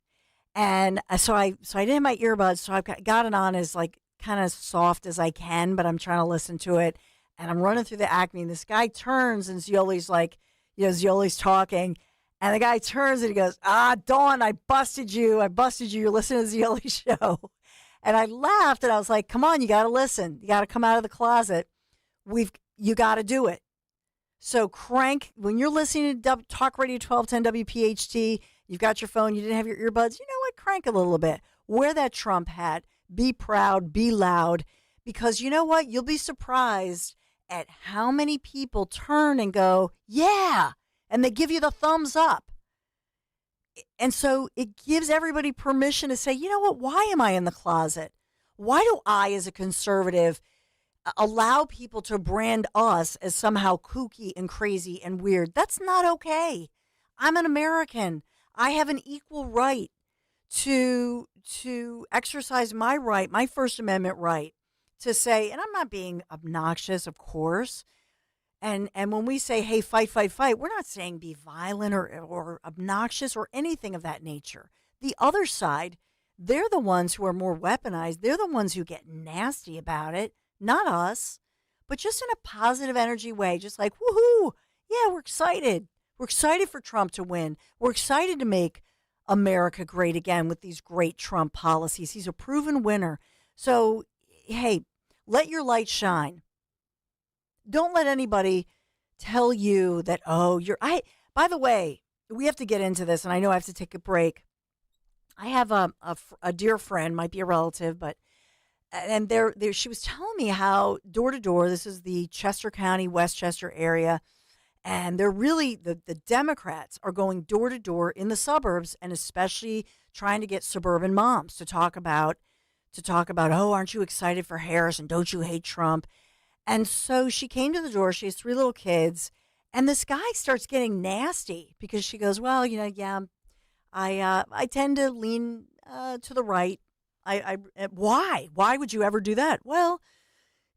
And so I didn't have my earbuds. So I've got it on as like kind of soft as I can, but I'm trying to listen to it. And I'm running through the Acme, and this guy turns, and Zioli's like, Zioli's talking. And the guy turns, and he goes, Dawn, I busted you. You're listening to Zioli's show. And I laughed, and I was like, come on, you got to listen. You got to come out of the closet. you got to do it. So crank, when you're listening to Talk Radio 1210 WPHT, you've got your phone, you didn't have your earbuds, you know what? Crank a little bit. Wear that Trump hat. Be proud, be loud, because you know what? You'll be surprised at how many people turn and go, yeah, and they give you the thumbs up. And so it gives everybody permission to say, you know what? Why am I in the closet? Why do I, as a conservative, allow people to brand us as somehow kooky and crazy and weird? That's not okay. I'm an American. I have an equal right to exercise my right, my First Amendment right, to say, and I'm not being obnoxious, of course. And when we say, hey, fight, fight, fight, we're not saying be violent or obnoxious or anything of that nature. The other side, they're the ones who are more weaponized. They're the ones who get nasty about it, not us, but just in a positive energy way, just like, woohoo, yeah, we're excited. We're excited for Trump to win. We're excited to make America great again with these great Trump policies. He's a proven winner. So, hey, let your light shine. Don't let anybody tell you that, oh, by the way, we have to get into this, and I know I have to take a break. I have a dear friend, might be a relative, but, and there she was telling me how door to door, this is the Chester County, Westchester area, and they're really, the Democrats are going door to door in the suburbs, and especially trying to get suburban moms to talk about, oh, aren't you excited for Harris and don't you hate Trump? And so she came to the door. She has 3 little kids, and this guy starts getting nasty because she goes, well, you know, yeah, I tend to lean to the right. Why would you ever do that? Well,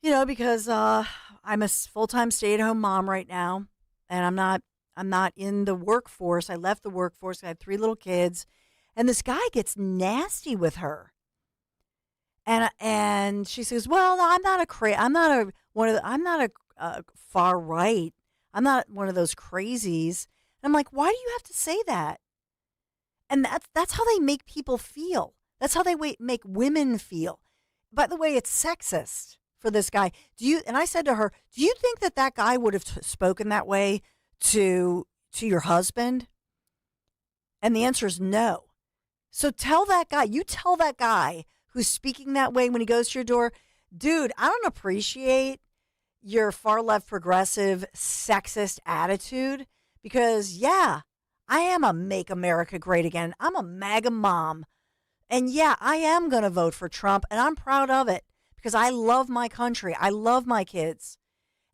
you know, because I'm a full-time stay-at-home mom right now, and I'm not in the workforce. I left the workforce. I had 3 little kids, and this guy gets nasty with her. And she says, well, no, I'm not a far right. I'm not one of those crazies. And I'm like, why do you have to say that? And that's how they make people feel. That's how they make women feel. By the way, it's sexist for this guy. And I said to her, do you think that guy would have spoken that way to your husband? And the answer is no. So tell that guy who's speaking that way when he goes to your door, dude, I don't appreciate your far left progressive sexist attitude because, yeah, I am a Make America Great Again. I'm a MAGA mom. And yeah, I am going to vote for Trump, and I'm proud of it because I love my country. I love my kids.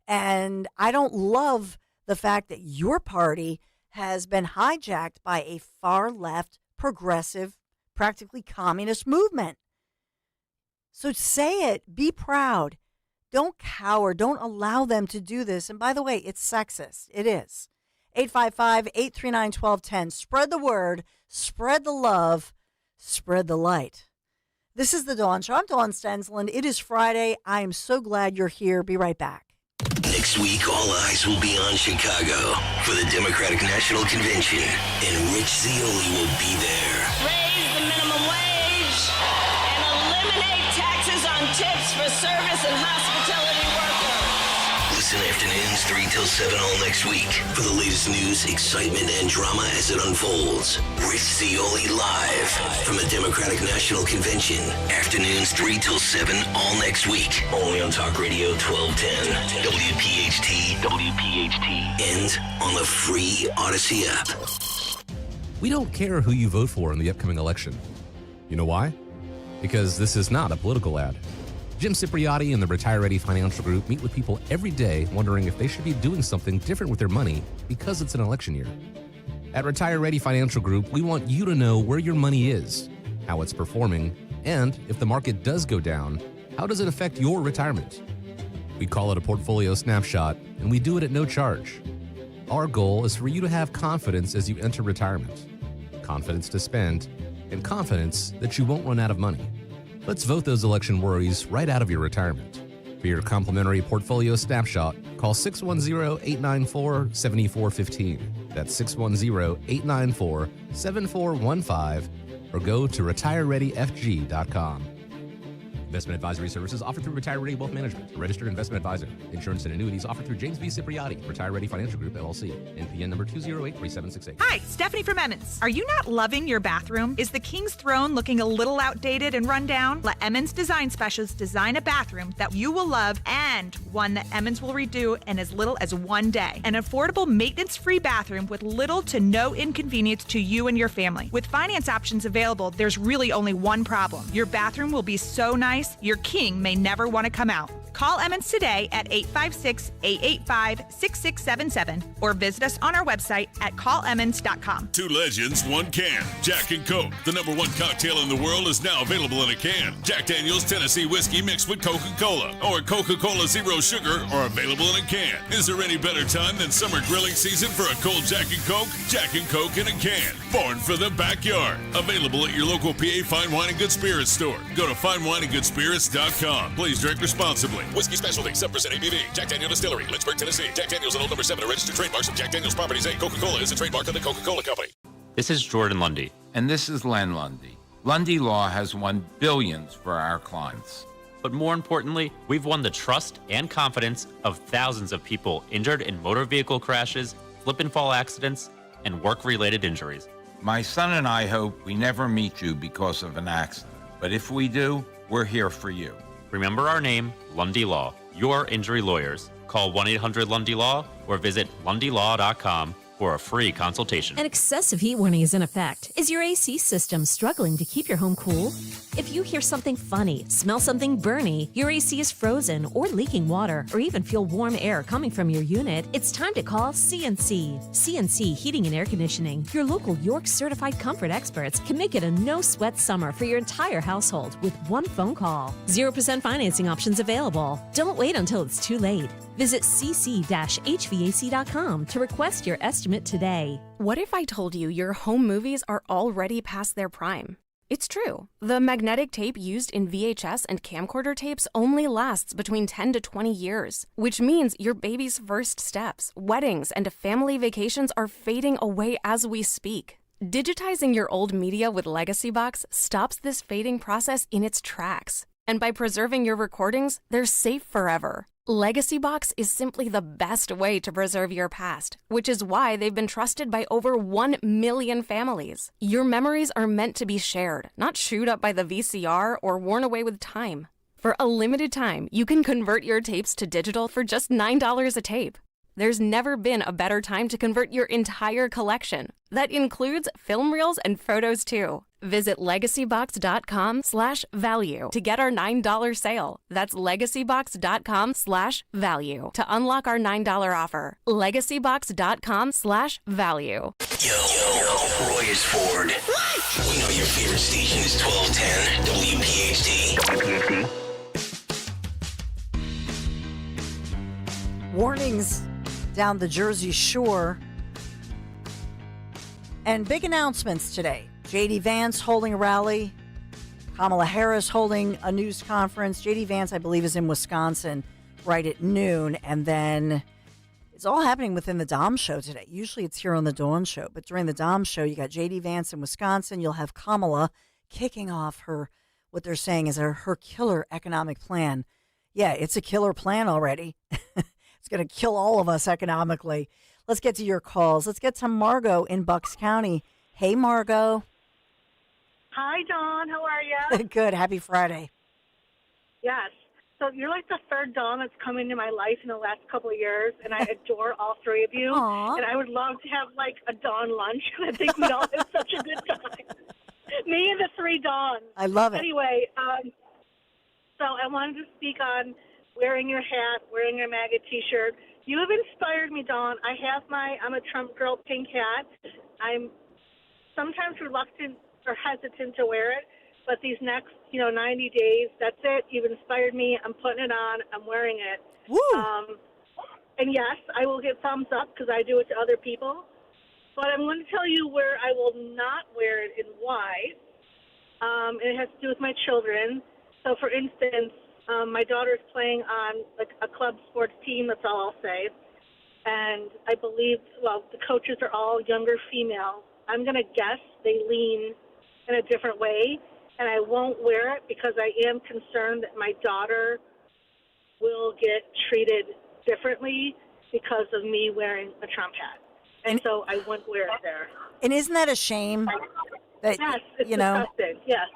And I don't love the fact that your party has been hijacked by a far left progressive, practically communist movement. So say it. Be proud. Don't cower. Don't allow them to do this. And by the way, it's sexist. It is. 855-839-1210. Spread the word. Spread the love. Spread the light. This is The Dawn Show. I'm Dawn Stensland. It is Friday. I am so glad you're here. Be right back. Next week, all eyes will be on Chicago for the Democratic National Convention, and Rich Zioli will be there. Raise the minimum wage and eliminate taxes on tips for service and hospitality workers. Listen afternoons 3 till 7 all next week for the latest news, excitement, and drama as it unfolds. Rich Zioli live from the Democratic National Convention. Afternoons 3 till 7 all next week. Only on Talk Radio 1210, WPHT, and on the free Odyssey app. We don't care who you vote for in the upcoming election. You know why? Because this is not a political ad. Jim Cipriotti and the Retire Ready Financial Group meet with people every day wondering if they should be doing something different with their money because it's an election year. At Retire Ready Financial Group, we want you to know where your money is, how it's performing, and if the market does go down, how does it affect your retirement? We call it a portfolio snapshot, and we do it at no charge. Our goal is for you to have confidence as you enter retirement, confidence to spend, and confidence that you won't run out of money. Let's vote those election worries right out of your retirement. For your complimentary portfolio snapshot, call 610-894-7415. That's 610-894-7415, or go to retirereadyfg.com. Investment advisory services offered through Retire Ready Wealth Management, a registered investment advisor. Insurance and annuities offered through James V. Cipriotti, Retire Ready Financial Group, LLC. NPN number 2083768. Hi, Stephanie from Emmons. Are you not loving your bathroom? Is the King's Throne looking a little outdated and run down? Let Emmons Design Specialists design a bathroom that you will love and one that Emmons will redo in as little as 1 day. An affordable, maintenance-free bathroom with little to no inconvenience to you and your family. With finance options available, there's really only one problem. Your bathroom will be so nice, your king may never want to come out. Call Emmons today at 856-885-6677 or visit us on our website at callemmons.com. Two legends, one can. Jack and Coke, the #1 cocktail in the world, is now available in a can. Jack Daniel's Tennessee Whiskey mixed with Coca-Cola or Coca-Cola Zero Sugar are available in a can. Is there any better time than summer grilling season for a cold Jack and Coke? Jack and Coke in a can. Born for the backyard. Available at your local PA Fine Wine and Good Spirits store. Go to finewineandgoodspirits.com. Please drink responsibly. Whiskey Specialty, 7% ABV. Jack Daniel Distillery, Lynchburg, Tennessee. Jack Daniel's and Old Number 7 are registered trademarks of Jack Daniel's Properties, Inc. Coca-Cola is a trademark of the Coca-Cola Company. This is Jordan Lundy. And this is Len Lundy. Lundy Law has won billions for our clients. But more importantly, we've won the trust and confidence of thousands of people injured in motor vehicle crashes, slip and fall accidents, and work-related injuries. My son and I hope we never meet you because of an accident. But if we do, we're here for you. Remember our name, Lundy Law, your injury lawyers. Call 1-800-LUNDY-LAW or visit lundylaw.com for a free consultation. An excessive heat warning is in effect. Is your AC system struggling to keep your home cool? If you hear something funny, smell something burny, your AC is frozen or leaking water, or even feel warm air coming from your unit, it's time to call CNC. CNC Heating and Air Conditioning. Your local York certified comfort experts can make it a no-sweat summer for your entire household with one phone call. 0% financing options available. Don't wait until it's too late. Visit cc-hvac.com to request your estimate today. What if I told you your home movies are already past their prime? It's true. The magnetic tape used in VHS and camcorder tapes only lasts between 10 to 20 years, which means your baby's first steps, weddings, and family vacations are fading away as we speak. Digitizing your old media with Legacy Box stops this fading process in its tracks. And by preserving your recordings, they're safe forever. Legacy Box is simply the best way to preserve your past, which is why they've been trusted by over 1 million families. Your memories are meant to be shared, not chewed up by the VCR or worn away with time. For a limited time, you can convert your tapes to digital for just $9 a tape. There's never been a better time to convert your entire collection. That includes film reels and photos too. Visit legacybox.com/value to get our $9 sale. That's legacybox.com/value to unlock our $9 offer. legacybox.com/value. Yo, Roy is Ford. We know your favorite station is 1210 WPHT. Warnings down the Jersey Shore. And big announcements today. J.D. Vance holding a rally. Kamala Harris holding a news conference. J.D. Vance, I believe, is in Wisconsin right at noon. And then it's all happening within the Dom Show today. Usually it's here on the Dawn Show. But during the Dom Show, you got J.D. Vance in Wisconsin. You'll have Kamala kicking off what they're saying is her killer economic plan. Yeah, it's a killer plan already. It's going to kill all of us economically. Let's get to your calls. Let's get to Margot in Bucks County. Hey, Margot. Hi, Dawn. How are you? Good. Happy Friday. Yes. So you're like the third Dawn that's come into my life in the last couple of years, and I adore all three of you. Aww. And I would love to have like a Dawn lunch because I think we all have such a good time. Me and the three Dawns. I love it. Anyway, so I wanted to speak on wearing your hat, wearing your MAGA T-shirt. You have inspired me, Dawn. I'm a Trump girl pink hat. I'm sometimes reluctant or hesitant to wear it, but these next, 90 days, that's it. You've inspired me. I'm putting it on. I'm wearing it. Woo! And yes, I will get thumbs up because I do it to other people. But I'm going to tell you where I will not wear it and why. And it has to do with my children. So, for instance, my daughter's playing on a club sports team. That's all I'll say. And I believe, the coaches are all younger female. I'm going to guess they lean in a different way. and I won't wear it because I am concerned that my daughter will get treated differently because of me wearing a Trump hat. And so I wouldn't wear it there. And isn't that a shame? That, yes, it's disgusting. Yes.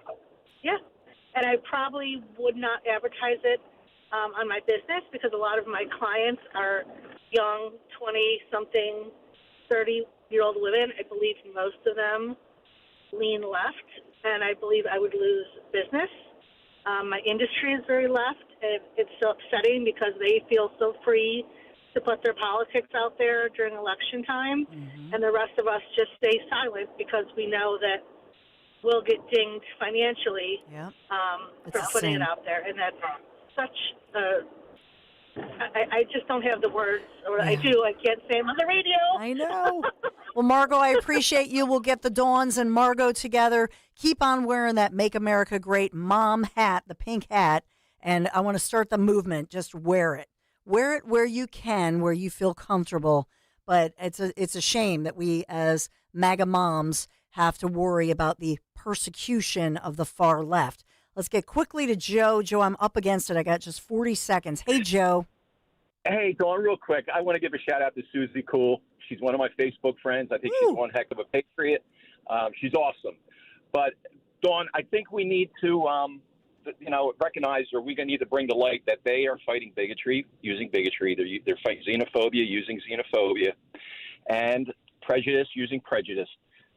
Yeah. And I probably would not advertise it on my business because a lot of my clients are young, 20-something, 30-year-old women. I believe most of them lean left, and I believe I would lose business. My industry is very left, and it's so upsetting because they feel so free to put their politics out there during election time, and the rest of us just stay silent because we know that we'll get dinged financially for putting it out there. And that's such I just don't have the words, or I do. I can't say them on the radio. I know. Well, Margot, I appreciate you. We'll get the Dawns and Margot together. Keep on wearing that Make America Great mom hat, the pink hat, and I want to start the movement. Just wear it. Wear it where you can, where you feel comfortable. But it's a shame that we, as MAGA moms, have to worry about the persecution of the far left. Let's get quickly to Joe. Joe, I'm up against it. I got just 40 seconds. Hey, Joe. Hey, Dawn, real quick. I want to give a shout-out to Susie Cool. She's one of my Facebook friends. I think she's one heck of a patriot. She's awesome. But, Dawn, I think we need to, recognize, or we're going to need to bring to light that they are fighting bigotry, using bigotry. They're fighting xenophobia, using xenophobia, and prejudice, using prejudice.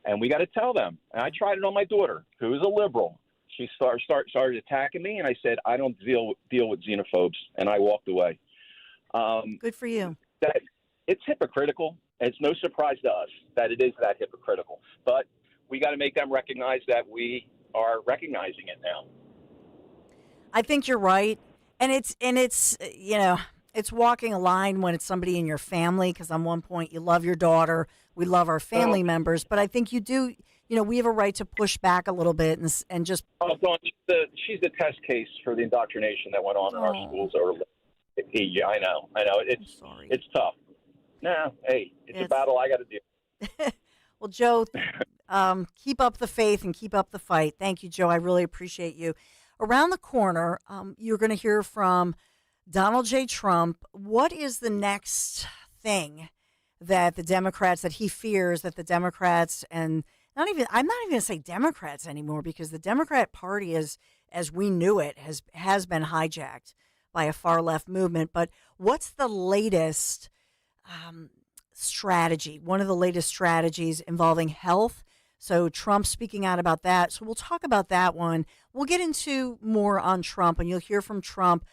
And we got to tell them. And I tried it on my daughter, who is a liberal. She started attacking me, and I said, I don't deal with xenophobes, and I walked away. Good for you. It's hypocritical. It's no surprise to us that it is that hypocritical. But we got to make them recognize that we are recognizing it now. I think you're right, and it's it's walking a line when it's somebody in your family. Because on one point you love your daughter, we love our family members, but I think you do. We have a right to push back a little bit and just. Oh, Dawn, she's the test case for the indoctrination that went on in our schools over. Yeah, I know. It's tough. No, hey, it's a battle I got to do. Well, Joe, keep up the faith and keep up the fight. Thank you, Joe. I really appreciate you. Around the corner, you're going to hear from Donald J. Trump. What is the next thing that he fears that the Democrats and I'm not even going to say Democrats anymore, because the Democrat Party, as we knew it, has been hijacked by a far left movement. But what's the latest strategy? One of the latest strategies involving health. So Trump speaking out about that. So we'll talk about that one. We'll get into more on Trump, and you'll hear from Trump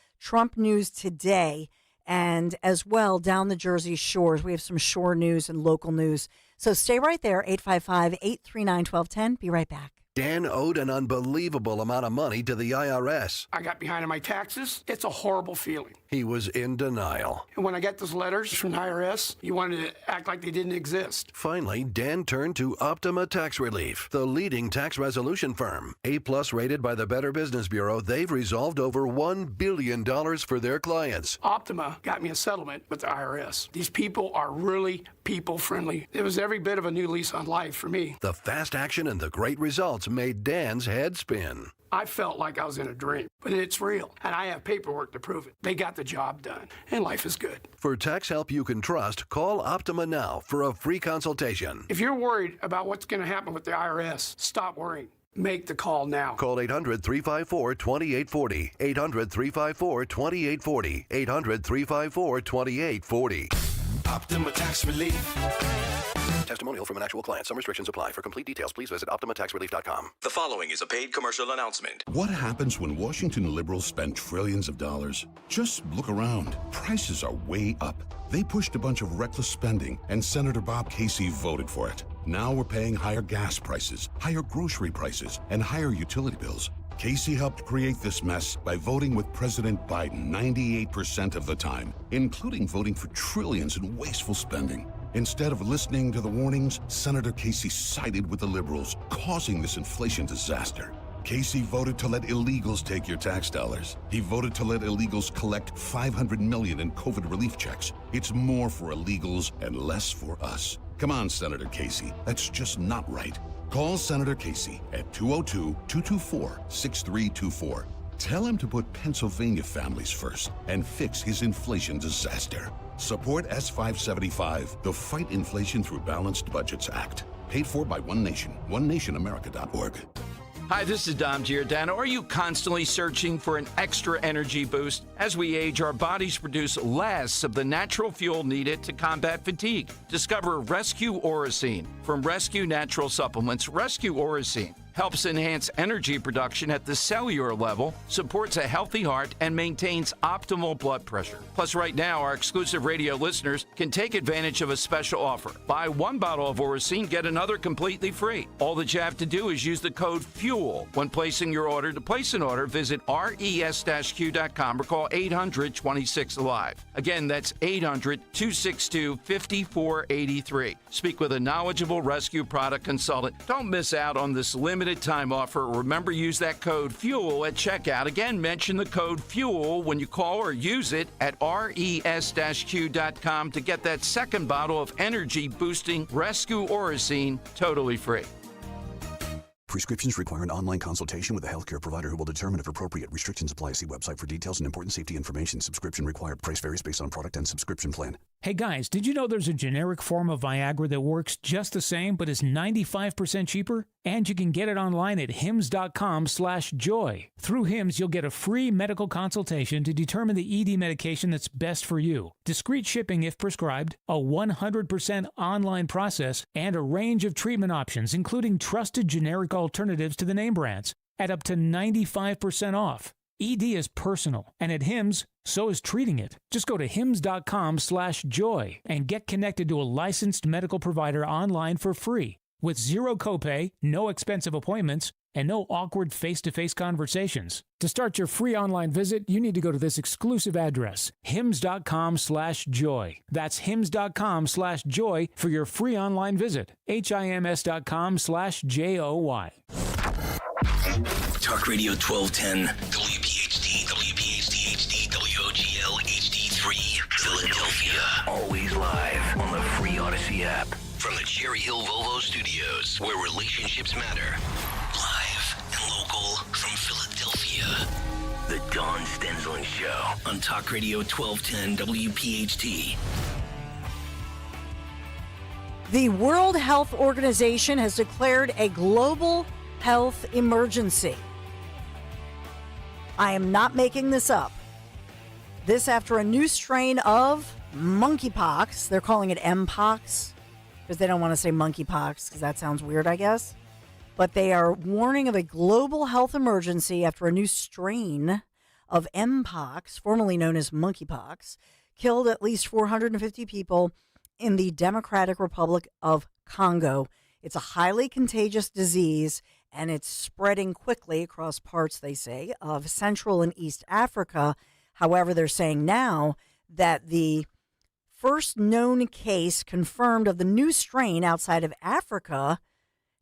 news today, and as well down the Jersey shores. We have some shore news and local news. So stay right there, 855-839-1210. Be right back. Dan owed an unbelievable amount of money to the IRS. I got behind on my taxes. It's a horrible feeling. He was in denial. And when I got those letters from the IRS, you wanted to act like they didn't exist. Finally, Dan turned to Optima Tax Relief, the leading tax resolution firm. A-plus rated by the Better Business Bureau, they've resolved over $1 billion for their clients. Optima got me a settlement with the IRS. These people are really people-friendly. It was every bit of a new lease on life for me. The fast action and the great results made Dan's head spin. I felt like I was in a dream, but it's real, and I have paperwork to prove it. They got the job done, and life is good. For tax help you can trust, call Optima now for a free consultation. If you're worried about what's going to happen with the IRS, stop worrying. Make the call now. Call 800-354-2840. 800-354-2840. 800-354-2840. Optima Tax Relief. Testimonial from an actual client. Some restrictions apply. For complete details, please visit OptimaTaxRelief.com. The following is a paid commercial announcement. What happens when Washington liberals spend trillions of dollars? Just look around. Prices are way up. They pushed a bunch of reckless spending, and Senator Bob Casey voted for it. Now we're paying higher gas prices, higher grocery prices, and higher utility bills. Casey helped create this mess by voting with President Biden 98% of the time, including voting for trillions in wasteful spending. Instead of listening to the warnings, Senator Casey sided with the liberals, causing this inflation disaster. Casey voted to let illegals take your tax dollars. He voted to let illegals collect $500 million in COVID relief checks. It's more for illegals and less for us. Come on, Senator Casey. That's just not right. Call Senator Casey at 202-224-6324. Tell him to put Pennsylvania families first and fix his inflation disaster. Support S575, the Fight Inflation Through Balanced Budgets Act. Paid for by One Nation, onenationamerica.org. Hi, this is Dom Giordano. Are you constantly searching for an extra energy boost? As we age, our bodies produce less of the natural fuel needed to combat fatigue. Discover Rescue Orosine. From Rescue Natural Supplements, Rescue Orosine helps enhance energy production at the cellular level, supports a healthy heart, and maintains optimal blood pressure. Plus, right now, our exclusive radio listeners can take advantage of a special offer. Buy one bottle of Orosine, get another completely free. All that you have to do is use the code FUEL when placing your order. To place an order, visit res-q.com or call 800-26-ALIVE. Again, that's 800-262-5483. Speak with a knowledgeable rescue product consultant. Don't miss out on this limited time offer. Remember, use that code FUEL at checkout. Again, mention the code FUEL when you call or use it at res-q.com to get that second bottle of energy-boosting Rescue Orosine totally free. Prescriptions require an online consultation with a healthcare provider who will determine if appropriate. Restrictions apply. See website for details and important safety information. Subscription required. Price varies based on product and subscription plan. Hey guys, did you know there's a generic form of Viagra that works just the same but is 95% cheaper? And you can get it online at hims.com/joy. Through Hims, you'll get a free medical consultation to determine the ED medication that's best for you. Discreet shipping if prescribed, a 100% online process, and a range of treatment options, including trusted generic alternatives to the name brands, at up to 95% off. ED is personal, and at Hims, so is treating it. Just go to hims.com/joy and get connected to a licensed medical provider online for free, with zero copay, no expensive appointments, and no awkward face-to-face conversations. To start your free online visit, you need to go to this exclusive address, hims.com/joy. That's hims.com/joy for your free online visit. hims.com/joy. Talk Radio 1210, WPHT, WPHT HD, WOGL HD3, Philadelphia. Always live on the free Odyssey app. From the Cherry Hill Volvo Studios, where relationships matter. Live and local from Philadelphia. The Dawn Stensland Show on Talk Radio 1210, WPHT. The World Health Organization has declared a global health emergency. I am not making this up. This after a new strain of monkeypox. They're calling it Mpox because they don't want to say monkeypox because that sounds weird, I guess. But they are warning of a global health emergency after a new strain of Mpox, formerly known as monkeypox, killed at least 450 people in the Democratic Republic of Congo. It's a highly contagious disease, and it's spreading quickly across parts, they say, of Central and East Africa. However, they're saying now that the first known case confirmed of the new strain outside of Africa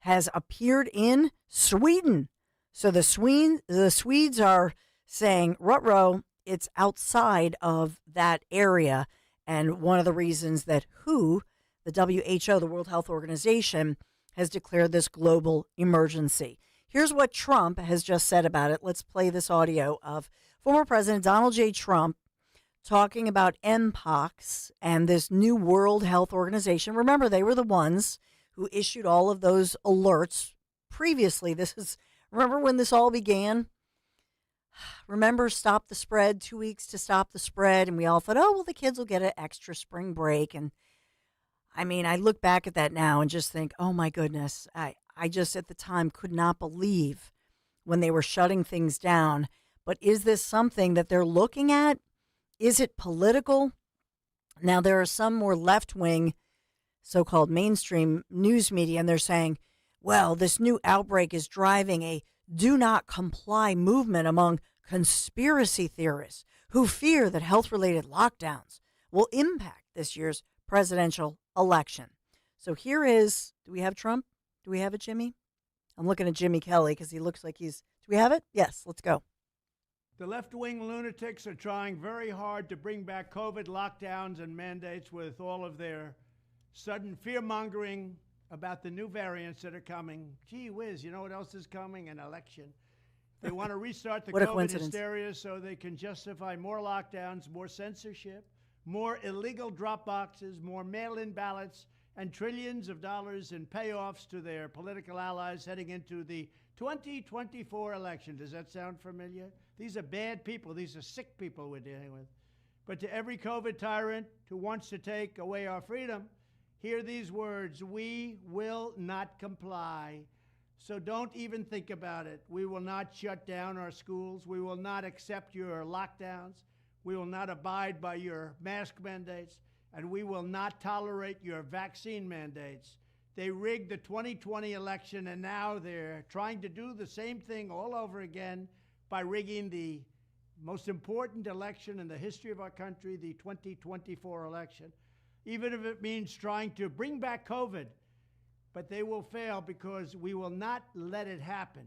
has appeared in Sweden. So the Swedes are saying, ruh-roh, it's outside of that area. And one of the reasons that WHO, the WHO, the World Health Organization, has declared this global emergency. Here's what Trump has just said about it. Let's play this audio of former President Donald J. Trump talking about Mpox and this new World Health Organization. Remember, they were the ones who issued all of those alerts previously. Remember when this all began? Remember, stop the spread, 2 weeks to stop the spread. And we all thought, oh, well, the kids will get an extra spring break. And I mean, I look back at that now and just think, oh, my goodness, I just at the time could not believe when they were shutting things down. But is this something that they're looking at? Is it political? Now, there are some more left-wing so-called mainstream news media, and they're saying, well, this new outbreak is driving a do not comply movement among conspiracy theorists who fear that health-related lockdowns will impact this year's presidential election. So here is, do we have Trump? Do we have it, Jimmy? I'm looking at Jimmy Kelly because he looks like do we have it? Yes, let's go. The left-wing lunatics are trying very hard to bring back COVID lockdowns and mandates with all of their sudden fear-mongering about the new variants that are coming. Gee whiz, you know what else is coming? An election. They want to restart the What a COVID coincidence. hysteria so they can justify more lockdowns, more censorship, more illegal drop boxes, more mail-in ballots, and trillions of dollars in payoffs to their political allies heading into the 2024 election. Does that sound familiar? These are bad people. These are sick people we're dealing with. But to every COVID tyrant who wants to take away our freedom, hear these words: we will not comply. So don't even think about it. We will not shut down our schools. We will not accept your lockdowns. We will not abide by your mask mandates. And we will not tolerate your vaccine mandates. They rigged the 2020 election, and now they're trying to do the same thing all over again by rigging the most important election in the history of our country, the 2024 election, even if it means trying to bring back COVID. But they will fail because we will not let it happen.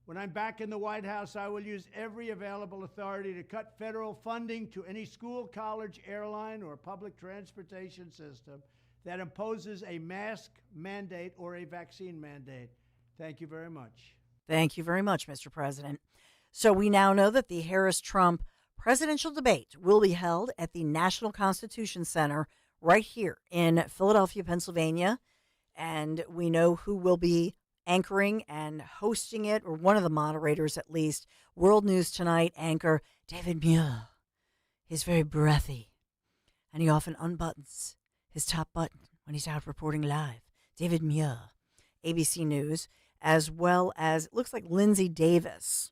When I'm back in the White House, I will use every available authority to cut federal funding to any school, college, airline, or public transportation system that imposes a mask mandate or a vaccine mandate. Thank you very much. Thank you very much, Mr. President. So we now know that the Harris-Trump presidential debate will be held at the National Constitution Center right here in Philadelphia, Pennsylvania. And we know who will be anchoring and hosting it, or one of the moderators at least. World News Tonight anchor David Muir. He's very breathy, and he often unbuttons his top button when he's out reporting live. David Muir, ABC News, as well as, it looks like Lindsay Davis.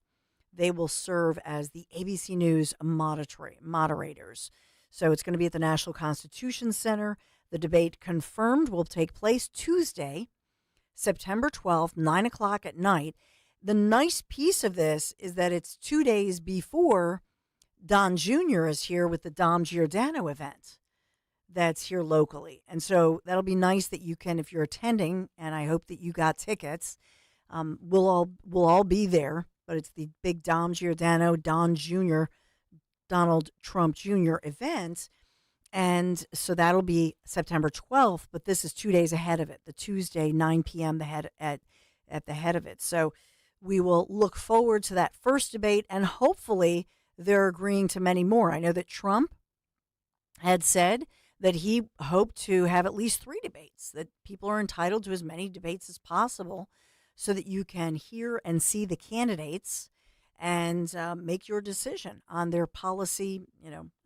They will serve as the ABC News moderators. So it's going to be at the National Constitution Center. The debate confirmed will take place Tuesday, September 12th, 9 o'clock at night. The nice piece of this is that it's 2 days before Don Jr. is here with the Dom Giordano event that's here locally. And so that'll be nice that you can, if you're attending, and I hope that you got tickets, we'll all be there. But it's the big Dom Giordano, Don Jr., Donald Trump Jr. event. And so that'll be September 12th, but this is 2 days ahead of it, the Tuesday, 9 p.m. at the head of it. So we will look forward to that first debate, and hopefully they're agreeing to many more. I know that Trump had said that he hoped to have at least 3 debates, that people are entitled to as many debates as possible so that you can hear and see the candidates and make your decision on their policy,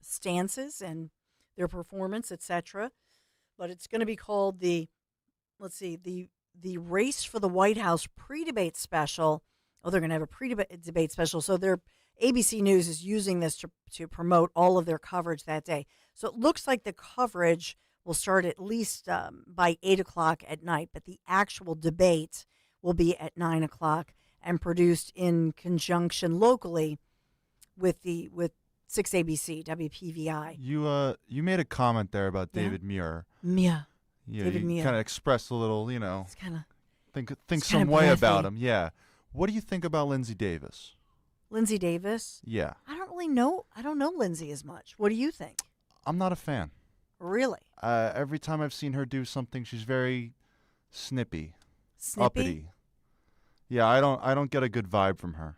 stances and their performance, etc. But it's going to be called the Race for the White House pre-debate special. Oh, they're going to have a pre-debate special. So their ABC News is using this to promote all of their coverage that day. So it looks like the coverage will start at least by 8 o'clock at night, but the actual debate will be at 9 o'clock and produced in conjunction locally with 6ABC, WPVI. You made a comment there about David Muir. Muir. Yeah, David you Muir. kind of expressed a little, think it's some kinda way breathy. about him. Yeah. What do you think about Lindsay Davis? Lindsay Davis? Yeah. I don't really know. I don't know Lindsay as much. What do you think? I'm not a fan. Really? Every time I've seen her do something, she's very snippy, uppity. Yeah, I don't get a good vibe from her.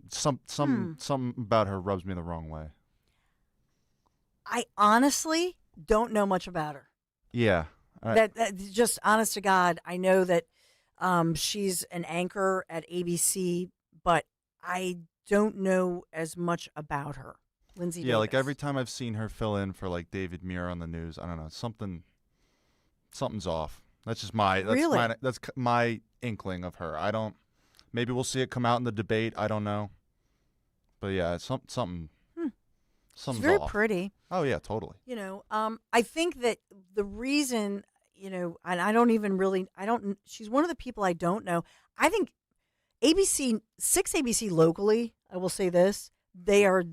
Something about her rubs me the wrong way. I honestly don't know much about her. Yeah. That just honest to God, I know that she's an anchor at ABC, but I don't know as much about her. Lindsay Davis. Like every time I've seen her fill in for like David Muir on the news, I don't know, something's off. That's just that's my inkling of her. I don't. Maybe we'll see it come out in the debate. I don't know. But yeah, it's something. Something's She's very off. pretty. Oh yeah, totally. I think that the reason, and I don't even really, she's one of the people I don't know. I think 6ABC locally, I will say this, they are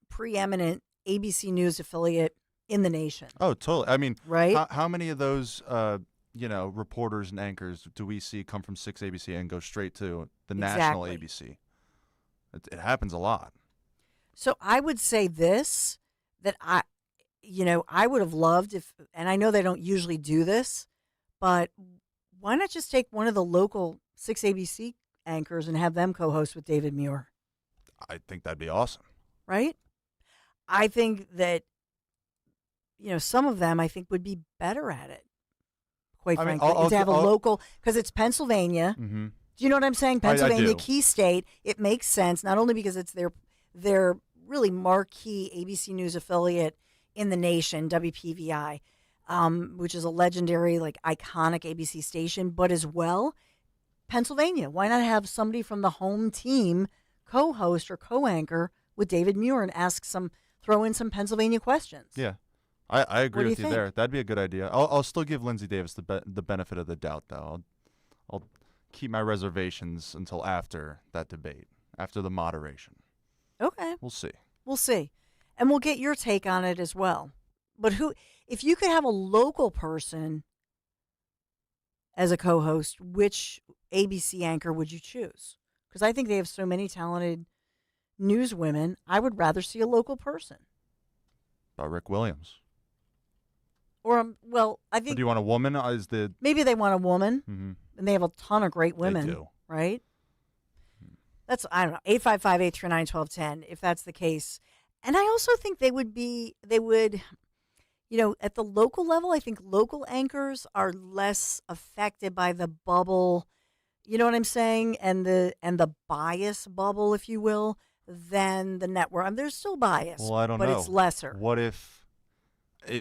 preeminent ABC News affiliate in the nation. Oh, totally. I mean, right? How many of those, reporters and anchors do we see come from 6ABC and go straight to the national ABC? It happens a lot. So I would say this, that I would have loved if, and I know they don't usually do this, but why not just take one of the local 6 ABC anchors and have them co-host with David Muir? I think that'd be awesome. Right? I think that, some of them I think would be better at it. Quite frankly, to have a local, because it's Pennsylvania. Mm-hmm. Do you know what I'm saying? Pennsylvania, I do. key state. It makes sense, not only because it's their really marquee ABC News affiliate in the nation, WPVI, which is a legendary, iconic ABC station, but as well, Pennsylvania. Why not have somebody from the home team co-host or co-anchor with David Muir and throw in some Pennsylvania questions? Yeah. I agree with you think? there. That'd be a good idea. I'll still give Lindsay Davis the benefit of the doubt, though. I'll keep my reservations until after that debate, after the moderation. Okay. We'll see. We'll see. And we'll get your take on it as well. But if you could have a local person as a co-host, which ABC anchor would you choose? Because I think they have so many talented newswomen. I would rather see a local person. About Rick Williams. Or, I think... Or do you want a woman? Maybe they want a woman, mm-hmm. and they have a ton of great women. They do. Right? That's, I don't know, 855-839-1210, if that's the case. And I also think they would, at the local level, I think local anchors are less affected by the bubble, you know what I'm saying? And the bias bubble, if you will, than the network. I mean, there's still bias, well, I don't but know. It's lesser. What if,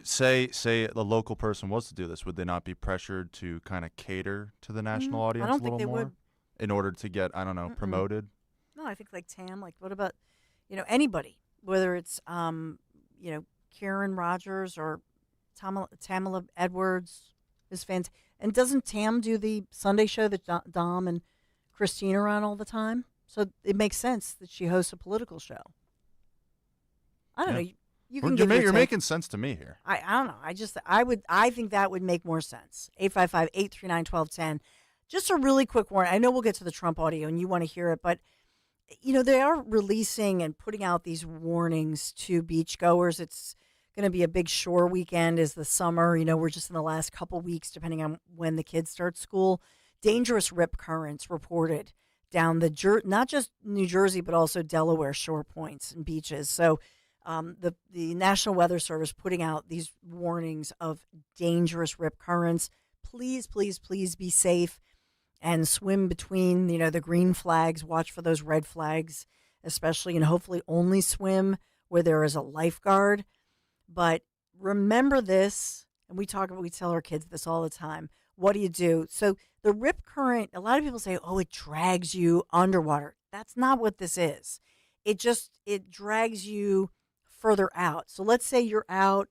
say the local person was to do this, would they not be pressured to kind of cater to the national audience I don't a little think they more would. In order to get, I don't know, promoted? No, I think Tam, what about, anybody, whether it's, Karen Rogers or Tamala Edwards is fantastic. And doesn't Tam do the Sunday show that Dom and Christina run all the time? So it makes sense that she hosts a political show. I don't know. You can give You're making sense to me here. I don't know. I think that would make more sense. 855-839-1210. Just a really quick warning. I know we'll get to the Trump audio and you want to hear it, but they are releasing and putting out these warnings to beachgoers. It's going to be a big shore weekend as the summer. We're just in the last couple weeks, depending on when the kids start school. Dangerous rip currents reported down not just New Jersey, but also Delaware shore points and beaches. So the National Weather Service putting out these warnings of dangerous rip currents. Please, please, please be safe and swim between, the green flags. Watch for those red flags, especially, and hopefully only swim where there is a lifeguard. But remember this, and we tell our kids this all the time. What do you do? So the rip current, a lot of people say, it drags you underwater. That's not what this is. It drags you further out. So let's say you're out,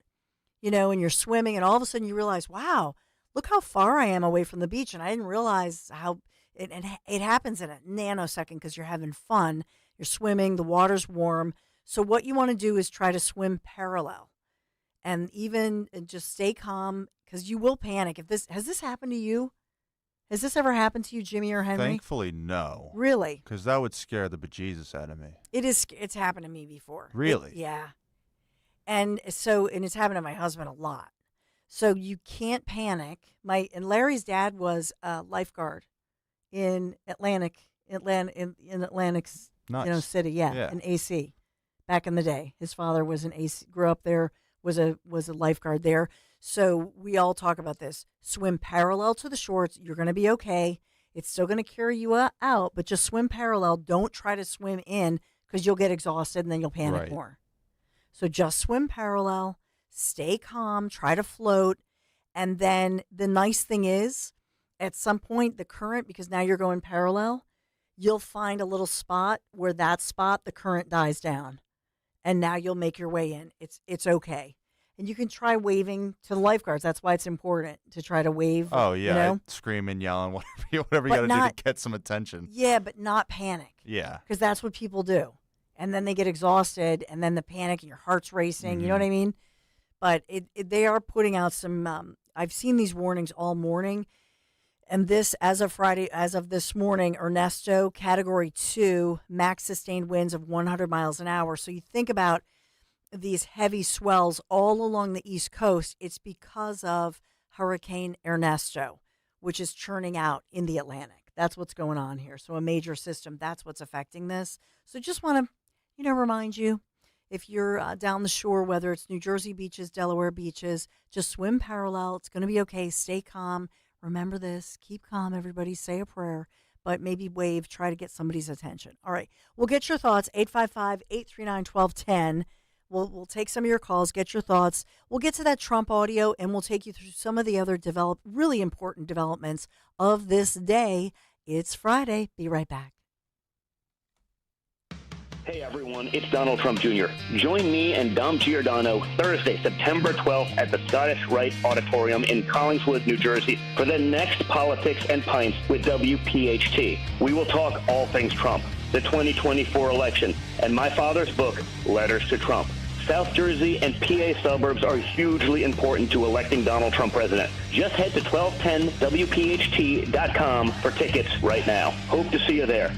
and you're swimming, and all of a sudden you realize, wow, look how far I am away from the beach. And I didn't realize how it happens in a nanosecond because you're having fun. You're swimming, the water's warm. So what you want to do is try to swim parallel. And even just stay calm, because you will panic. Has this happened to you? Has this ever happened to you, Jimmy or Henry? Thankfully, no. Really? Because that would scare the bejesus out of me. It's happened to me before. Really? Yeah. And it's happened to my husband a lot. So you can't panic. And Larry's dad was a lifeguard in Atlantic nice. City, yeah, in AC, back in the day. His father was an AC, grew up there. Was a lifeguard there. So we all talk about this. Swim parallel to the shores. You're going to be okay. It's still going to carry you out, but just swim parallel. Don't try to swim in because you'll get exhausted and then you'll panic more. So just swim parallel, stay calm, try to float. And then the nice thing is, at some point, the current, because now you're going parallel, you'll find a little spot where the current dies down. And now you'll make your way in. It's okay. And you can try waving to the lifeguards. That's why it's important to try to wave. Oh, yeah. Scream and yell and whatever you got to do to get some attention. Yeah, but not panic. Yeah. Because that's what people do. And then they get exhausted, and then the panic, and your heart's racing. You know what I mean? But they are putting out some, I've seen these warnings all morning. And this, as of this morning, Ernesto, Category 2, max sustained winds of 100 miles an hour. So you think about these heavy swells all along the East Coast, it's because of Hurricane Ernesto, which is churning out in the Atlantic. That's what's going on here. So a major system, that's what's affecting this. So just want to, remind you, if you're down the shore, whether it's New Jersey beaches, Delaware beaches, just swim parallel. It's going to be okay. Stay calm. Remember this. Keep calm, everybody. Say a prayer, but maybe wave. Try to get somebody's attention. All right. We'll get your thoughts. 855-839-1210. We'll take some of your calls, get your thoughts. We'll get to that Trump audio, and we'll take you through some of the other really important developments of this day. It's Friday. Be right back. Hey everyone, it's Donald Trump Jr. Join me and Dom Giordano Thursday, September 12th at the Scottish Rite Auditorium in Collingswood, New Jersey for the next Politics and Pints with WPHT. We will talk all things Trump, the 2024 election, and my father's book, Letters to Trump. South Jersey and PA suburbs are hugely important to electing Donald Trump president. Just head to 1210WPHT.com for tickets right now. Hope to see you there.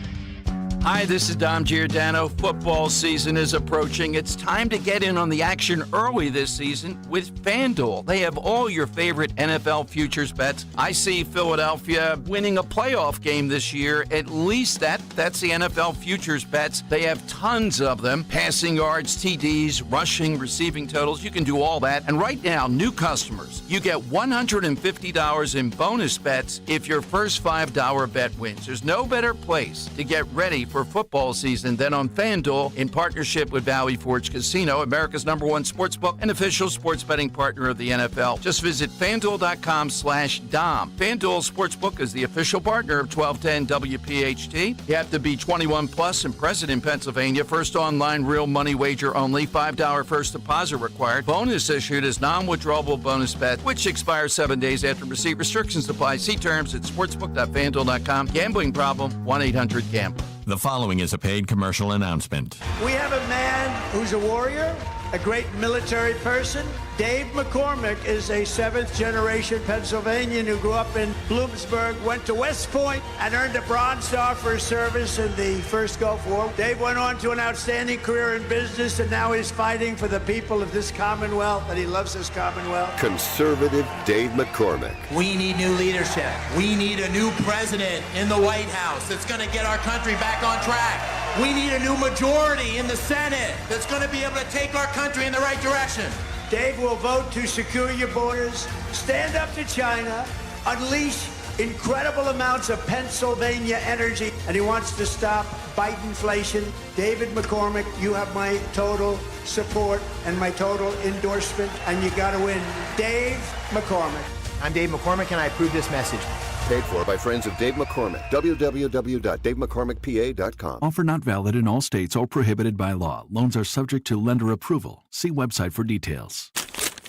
Hi, this is Dom Giordano. Football season is approaching. It's time to get in on the action early this season with FanDuel. They have all your favorite NFL futures bets. I see Philadelphia winning a playoff game this year. At least that's the NFL futures bets. They have tons of them. Passing yards, TDs, rushing, receiving totals. You can do all that. And right now, new customers, you get $150 in bonus bets if your first $5 bet wins. There's no better place to get ready for football season than on FanDuel in partnership with Valley Forge Casino, America's #1 sportsbook and official sports betting partner of the NFL. Just visit FanDuel.com/Dom. FanDuel Sportsbook is the official partner of 1210 WPHT. You have to be 21 plus and present in Pennsylvania. First online real money wager only. $5 first deposit required. Bonus issued as non-withdrawable bonus bet, which expires 7 days after receipt. Restrictions apply. See terms at sportsbook.fanduel.com. Gambling problem? 1-800-GAMBLER. The following is a paid commercial announcement. We have a man who's a warrior, a great military person. Dave McCormick is a seventh-generation Pennsylvanian who grew up in Bloomsburg, went to West Point, and earned a Bronze Star for his service in the First Gulf War. Dave went on to an outstanding career in business, and now he's fighting for the people of this Commonwealth, and he loves this Commonwealth. Conservative Dave McCormick. We need new leadership. We need a new president in the White House that's going to get our country back on track. We need a new majority in the Senate that's going to be able to take our country in the right direction. Dave will vote to secure your borders, stand up to China, unleash incredible amounts of Pennsylvania energy, and he wants to stop Bidenflation. David McCormick, you have my total support and my total endorsement, and you got to win. Dave McCormick. I'm Dave McCormick, and I approve this message. Paid for by friends of Dave McCormick. www.davemccormickpa.com. Offer not valid in all states or prohibited by law. Loans are subject to lender approval. See website for details.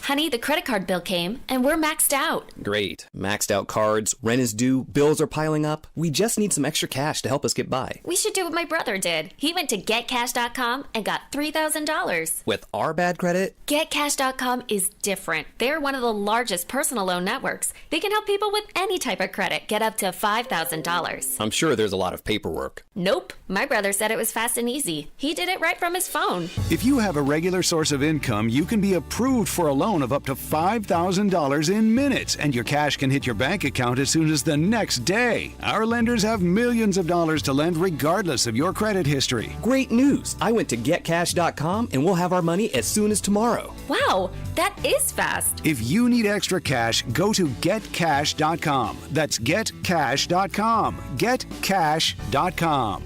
Honey, the credit card bill came, and we're maxed out. Great. Maxed out cards, rent is due, bills are piling up. We just need some extra cash to help us get by. We should do what my brother did. He went to GetCash.com and got $3,000. With our bad credit? GetCash.com is different. They're one of the largest personal loan networks. They can help people with any type of credit get up to $5,000. I'm sure there's a lot of paperwork. Nope. My brother said it was fast and easy. He did it right from his phone. If you have a regular source of income, you can be approved for a loan of up to $5,000 in minutes, and your cash can hit your bank account as soon as the next day. Our lenders have millions of dollars to lend regardless of your credit history. Great news! I went to GetCash.com and we'll have our money as soon as tomorrow. Wow, that is fast. If you need extra cash, go to GetCash.com. That's GetCash.com. GetCash.com.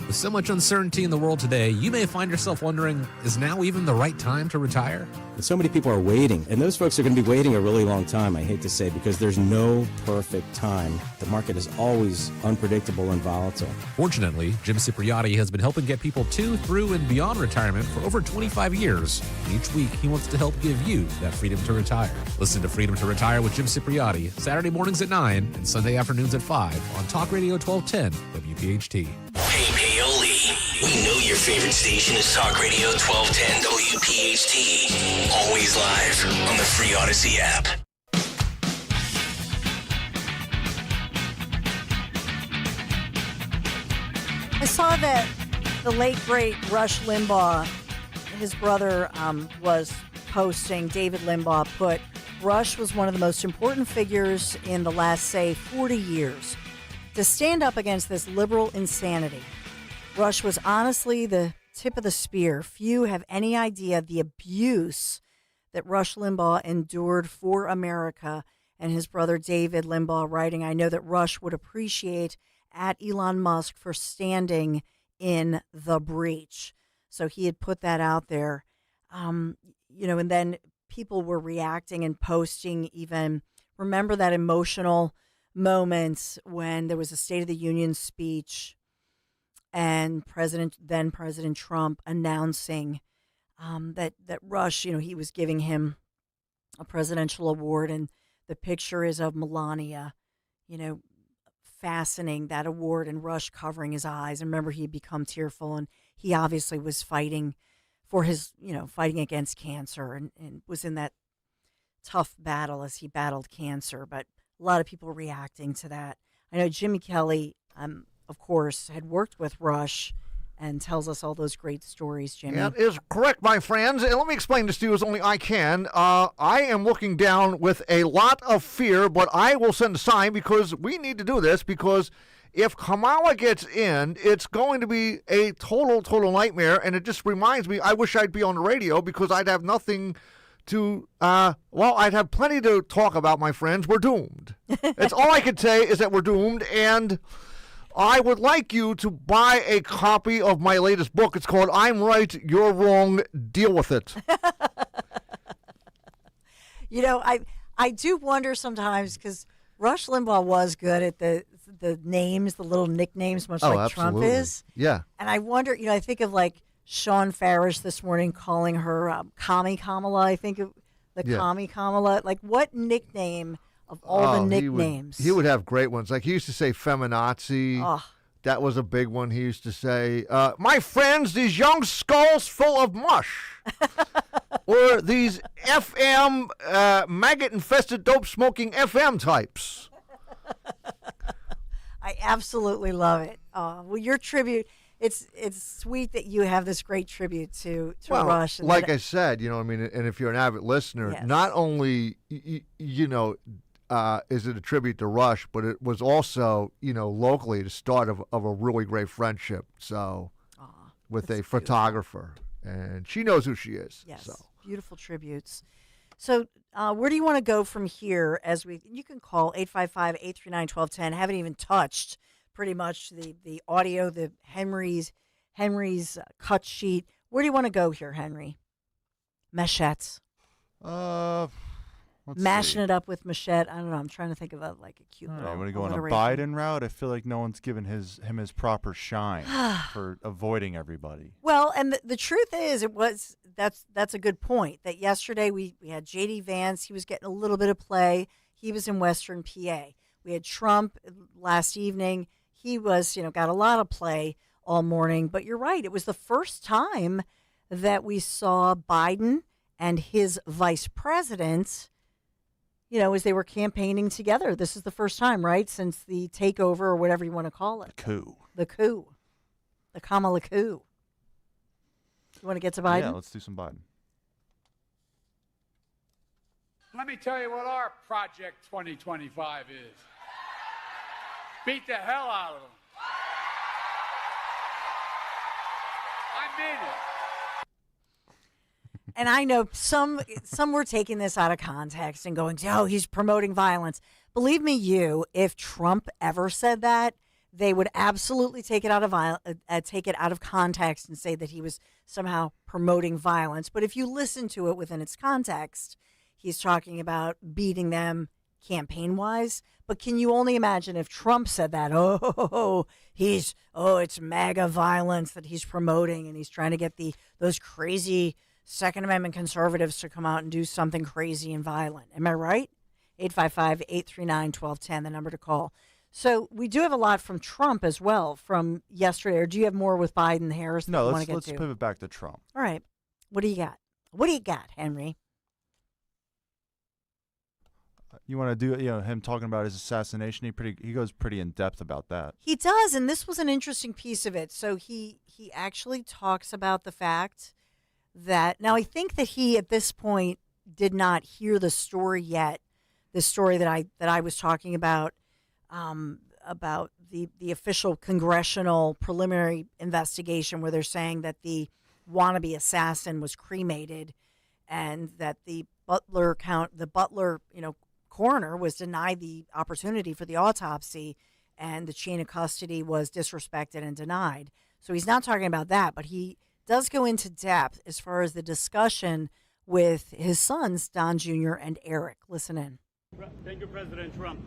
With so much uncertainty in the world today, you may find yourself wondering, is now even the right time to retire? So many people are waiting, and those folks are going to be waiting a really long time, I hate to say, because there's no perfect time. The market is always unpredictable and volatile. Fortunately, Jim Cipriotti has been helping get people to, through, and beyond retirement for over 25 years. Each week, he wants to help give you that freedom to retire. Listen to Freedom to Retire with Jim Cipriotti, Saturday mornings at 9 and Sunday afternoons at 5 on Talk Radio 1210 WPHT. Hey, Paoli, we know your favorite station is Talk Radio 1210 WPHT. Always live on the free Odyssey app. I saw that the late, great Rush Limbaugh his brother was posting, David Limbaugh put, Rush was one of the most important figures in the last, say, 40 years to stand up against this liberal insanity. Rush was honestly the tip of the spear. Few have any idea the abuse that Rush Limbaugh endured for America. And his brother David Limbaugh writing, I know that Rush would appreciate at Elon Musk for standing in the breach. So he had put that out there. And then people were reacting and posting even, remember that emotional moment when there was a State of the Union speech and then President Trump announcing that Rush, he was giving him a presidential award, and the picture is of Melania, fastening that award and Rush covering his eyes. And remember, he had become tearful, and he obviously was fighting for his, fighting against cancer and was in that tough battle as he battled cancer. But a lot of people reacting to that. I know Jimmy Kelly, of course, had worked with Rush and tells us all those great stories, Jimmy. That is correct, my friends. And let me explain this to you as only I can. I am looking down with a lot of fear, but I will send a sign because we need to do this, because if Kamala gets in, it's going to be a total nightmare. And it just reminds me, I wish I'd be on the radio because I'd have nothing to, I'd have plenty to talk about, my friends. We're doomed. That's all I can say is that we're doomed. And I would like you to buy a copy of my latest book. It's called I'm Right, You're Wrong, Deal with It. I do wonder sometimes, because Rush Limbaugh was good at the names, the little nicknames, much like absolutely. Trump is. Yeah. And I wonder, I think of like Sean Farish this morning calling her Commie Kamala. I think of the Commie Kamala. Like, what nickname of all the nicknames? He would have great ones. Like, he used to say feminazi. Oh. That was a big one. He used to say, my friends, these young skulls full of mush. Or these FM, maggot-infested, dope-smoking FM types. I absolutely love it. Well, your tribute, it's sweet that you have this great tribute to Rush. And like I said, and if you're an avid listener, yes. not only, is it a tribute to Rush, but it was also, locally the start of a really great friendship. So, with a photographer, and she knows who she is. Yes, so. Beautiful tributes. So, where do you want to go from here? You can call 855-839-1210. Haven't even touched pretty much the audio, the Henry's cut sheet. Where do you want to go here, Henry? Machettes. Mashing it up with machete. I don't know. I'm trying to think of a cute little. I want to go on a Biden route. I feel like no one's given him his proper shine for avoiding everybody. Well, and the truth is, that's a good point. That yesterday we had J.D. Vance. He was getting a little bit of play. He was in Western PA. We had Trump last evening. He was, got a lot of play all morning. But you're right. It was the first time that we saw Biden and his vice president, as they were campaigning together. This is the first time, right, since the takeover or whatever you want to call it. The coup. The Kamala coup. You want to get to Biden? Yeah, let's do some Biden. Let me tell you what our Project 2025 is. Beat the hell out of them. I mean it. And I know some were taking this out of context and going, oh, he's promoting violence. Believe me, if Trump ever said that, they would absolutely take it out of context and say that he was somehow promoting violence. But if you listen to it within its context, he's talking about beating them campaign-wise. But can you only imagine if Trump said that? It's MAGA violence that he's promoting, and he's trying to get those crazy Second Amendment conservatives to come out and do something crazy and violent. Am I right? 855-839-1210, the number to call. So we do have a lot from Trump as well from yesterday. Or do you have more with Biden, Harris? No, let's pivot back to Trump. All right. What do you got? What do you got, Henry? You want to do him talking about his assassination? He goes pretty in depth about that. He does, and this was an interesting piece of it. So he actually talks about the fact that now I think that he at this point did not hear the story yet, the story that I was talking about the official congressional preliminary investigation where they're saying that the wannabe assassin was cremated and that the Butler coroner was denied the opportunity for the autopsy and the chain of custody was disrespected and denied. So he's not talking about that, but he does go into depth as far as the discussion with his sons, Don Jr. and Eric. Listen in. Thank you, President Trump.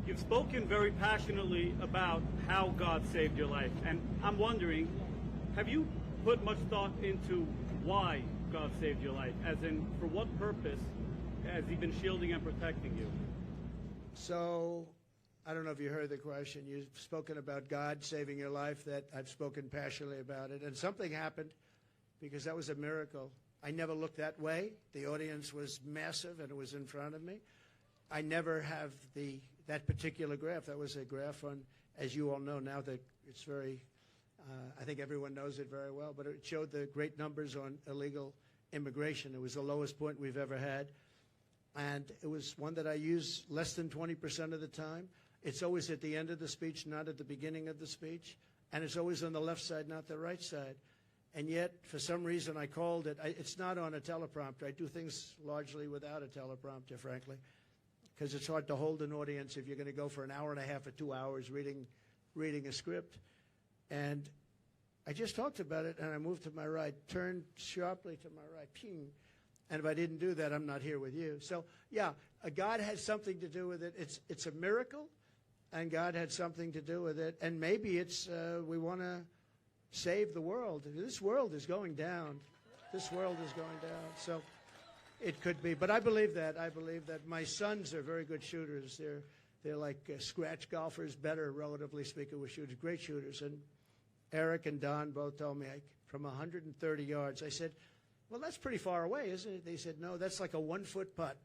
You've spoken very passionately about how God saved your life. And I'm wondering, have you put much thought into why God saved your life? As in, for what purpose has he been shielding and protecting you? So, I don't know if you heard the question. You've spoken about God saving your life, that I've spoken passionately about it. And something happened because that was a miracle. I never looked that way. The audience was massive and it was in front of me. I never have that particular graph. That was a graph on, as you all know now, that it's very, I think everyone knows it very well, but it showed the great numbers on illegal immigration. It was the lowest point we've ever had. And it was one that I use less than 20% of the time. It's always at the end of the speech, not at the beginning of the speech. And it's always on the left side, not the right side. And yet, for some reason, I called it. It's not on a teleprompter. I do things largely without a teleprompter, frankly, because it's hard to hold an audience if you're going to go for an hour and a half or 2 hours reading a script. And I just talked about it, and I moved to my right, turned sharply to my right, ping. And if I didn't do that, I'm not here with you. So, yeah, God had something to do with it. It's a miracle, and God had something to do with it. And maybe it's we want to save the world. This world is going down. This world is going down. So it could be. But I believe that. I believe that my sons are very good shooters. They're like scratch golfers, better, relatively speaking, with shooters, great shooters. And Eric and Don both told me from 130 yards. I said, well, that's pretty far away, isn't it? They said, no, that's like a 1-foot putt.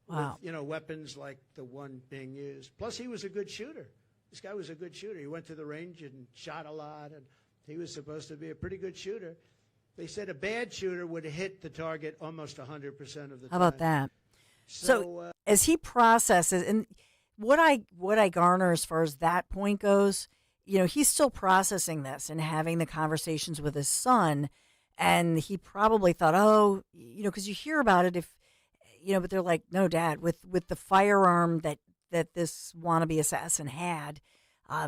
Wow. With, weapons like the one being used. Plus, he was a good shooter. This guy was a good shooter. He went to the range and shot a lot, and he was supposed to be a pretty good shooter. They said a bad shooter would hit the target almost 100% of the time. How about that? So as he processes, and what I garner as far as that point goes, he's still processing this and having the conversations with his son. And he probably thought, because you hear about it but they're like, no, Dad, with the firearm that this wannabe assassin had,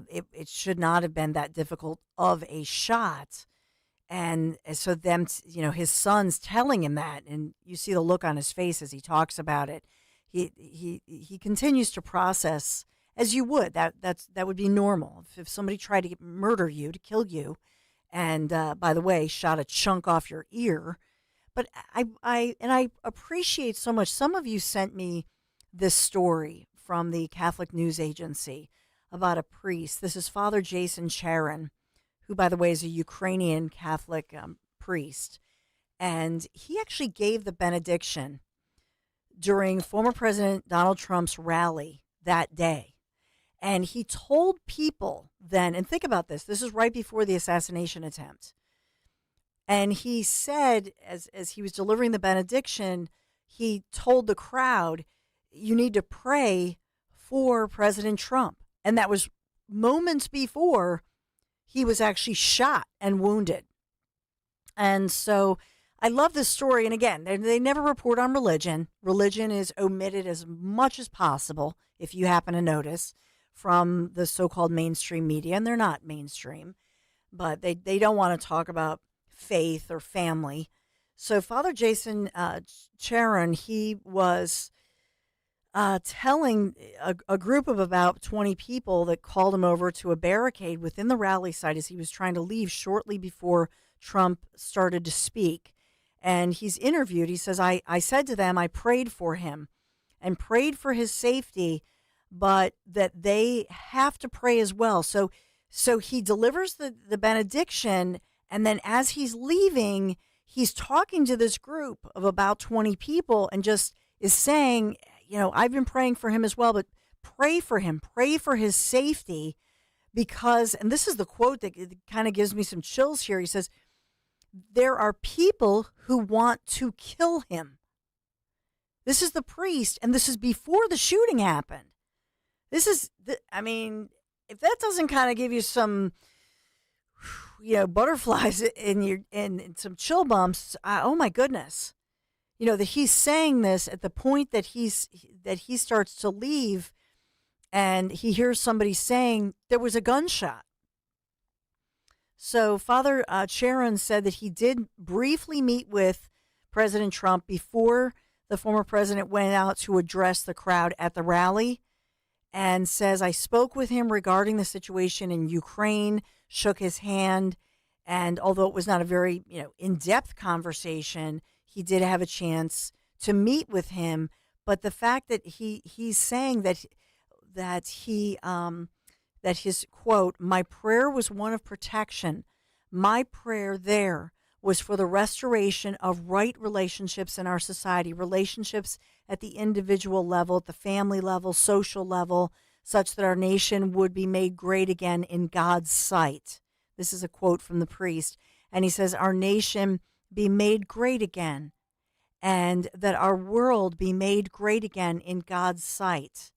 it should not have been that difficult of a shot. And so his son's telling him that, and you see the look on his face as he talks about it. He continues to process as you would. That would be normal. If somebody tried to murder you, to kill you, and by the way, shot a chunk off your ear. But I appreciate so much. Some of you sent me this story from the Catholic News Agency about a priest. This is Father Jason Charon, who, by the way, is a Ukrainian Catholic priest. And he actually gave the benediction during former President Donald Trump's rally that day. And he told people then, and think about this, this is right before the assassination attempt. And he said, as he was delivering the benediction, he told the crowd, you need to pray for President Trump. And that was moments before he was actually shot and wounded. And so I love this story. And again, they never report on religion. Religion is omitted as much as possible, if you happen to notice, from the so-called mainstream media. And they're not mainstream, but they don't want to talk about faith or family. So Father Jason Charon, he was telling a group of about 20 people that called him over to a barricade within the rally site as he was trying to leave shortly before Trump started to speak. And he's interviewed. He says, I said to them, I prayed for him and prayed for his safety, but that they have to pray as well. So he delivers the benediction, and then as he's leaving, he's talking to this group of about 20 people and just is saying, I've been praying for him as well, but pray for him, pray for his safety, because, and this is the quote that kind of gives me some chills here. He says, there are people who want to kill him. This is the priest, and this is before the shooting happened. This is, if that doesn't kind of give you some, butterflies in some chill bumps, oh my goodness. That he's saying this at the point that he starts to leave, and he hears somebody saying there was a gunshot. So Father Charon said that he did briefly meet with President Trump before the former president went out to address the crowd at the rally, and says, I spoke with him regarding the situation in Ukraine, shook his hand, and although it was not a very, in-depth conversation, he did have a chance to meet with him. But the fact that he's saying that his quote, my prayer was one of protection. My prayer there was for the restoration of right relationships in our society, relationships at the individual level, at the family level, social level, such that our nation would be made great again in God's sight. This is a quote from the priest. And he says, our nation be made great again, and that our world be made great again in God's sight.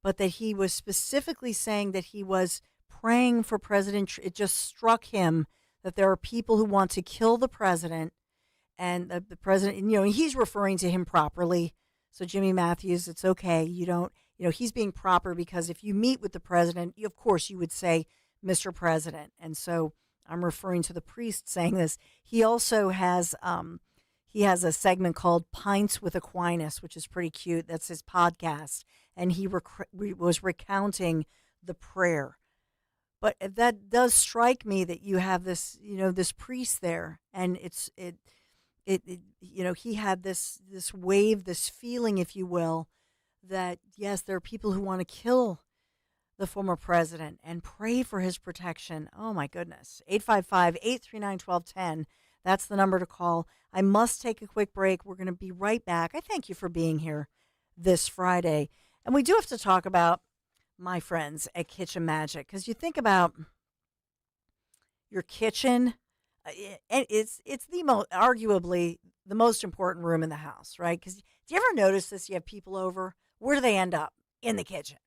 But that he was specifically saying that he was praying for President. It just struck him that there are people who want to kill the president, and the president, and he's referring to him properly. So Jimmy Matthews, it's okay. You don't, he's being proper, because if you meet with the president, of course you would say, Mr. President. And so I'm referring to the priest saying this. He also has a segment called Pints with Aquinas, which is pretty cute. That's his podcast. And he was recounting the prayer. But that does strike me that you have this, this priest there, and he had this wave, this feeling, if you will, that yes, there are people who want to kill the former president and pray for his protection. Oh my goodness. 855-839-1210. That's the number to call. I must take a quick break. We're going to be right back. I thank you for being here this Friday. And we do have to talk about my friends at Kitchen Magic, because you think about your kitchen, it's arguably the most important room in the house, right? Because do you ever notice this? You have people over, where do they end up? In the kitchen.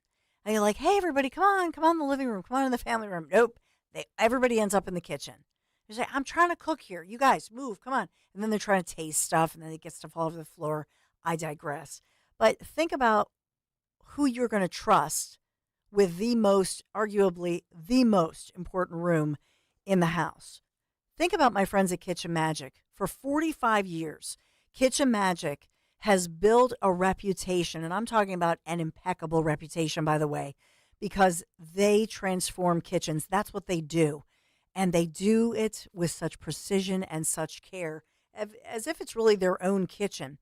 And you're like, hey, everybody, come on in the living room, come on in the family room. Nope, everybody ends up in the kitchen. They say, I'm trying to cook here. You guys, move, come on. And then they're trying to taste stuff, and then they get stuff all over the floor. I digress. But think about who you're going to trust with arguably the most important room in the house. Think about my friends at Kitchen Magic. For 45 years, Kitchen Magic has built a reputation, and I'm talking about an impeccable reputation, by the way, because they transform kitchens. That's what they do. And they do it with such precision and such care, as if it's really their own kitchen.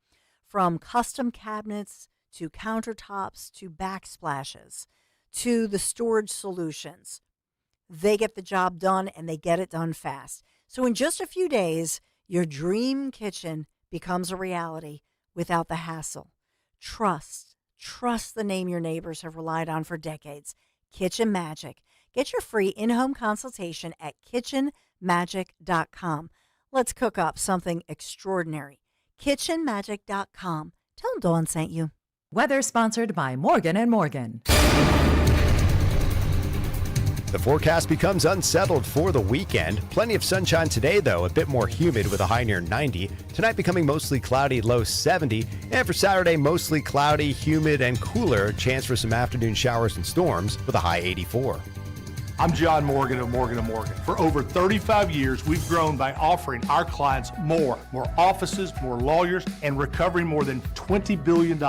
From custom cabinets to countertops to backsplashes to the storage solutions. They get the job done, and they get it done fast. So in just a few days, your dream kitchen becomes a reality without the hassle. Trust the name your neighbors have relied on for decades. Kitchen Magic. Get your free in-home consultation at kitchenmagic.com. Let's cook up something extraordinary. kitchenmagic.com. Tell them Dawn sent you. Weather sponsored by Morgan & Morgan. The forecast becomes unsettled for the weekend. Plenty of sunshine today, though, a bit more humid with a high near 90. Tonight becoming mostly cloudy, low 70. And for Saturday, mostly cloudy, humid, and cooler. Chance for some afternoon showers and storms with a high 84. I'm John Morgan of Morgan & Morgan. For over 35 years, we've grown by offering our clients more offices, more lawyers, and recovering more than $20 billion.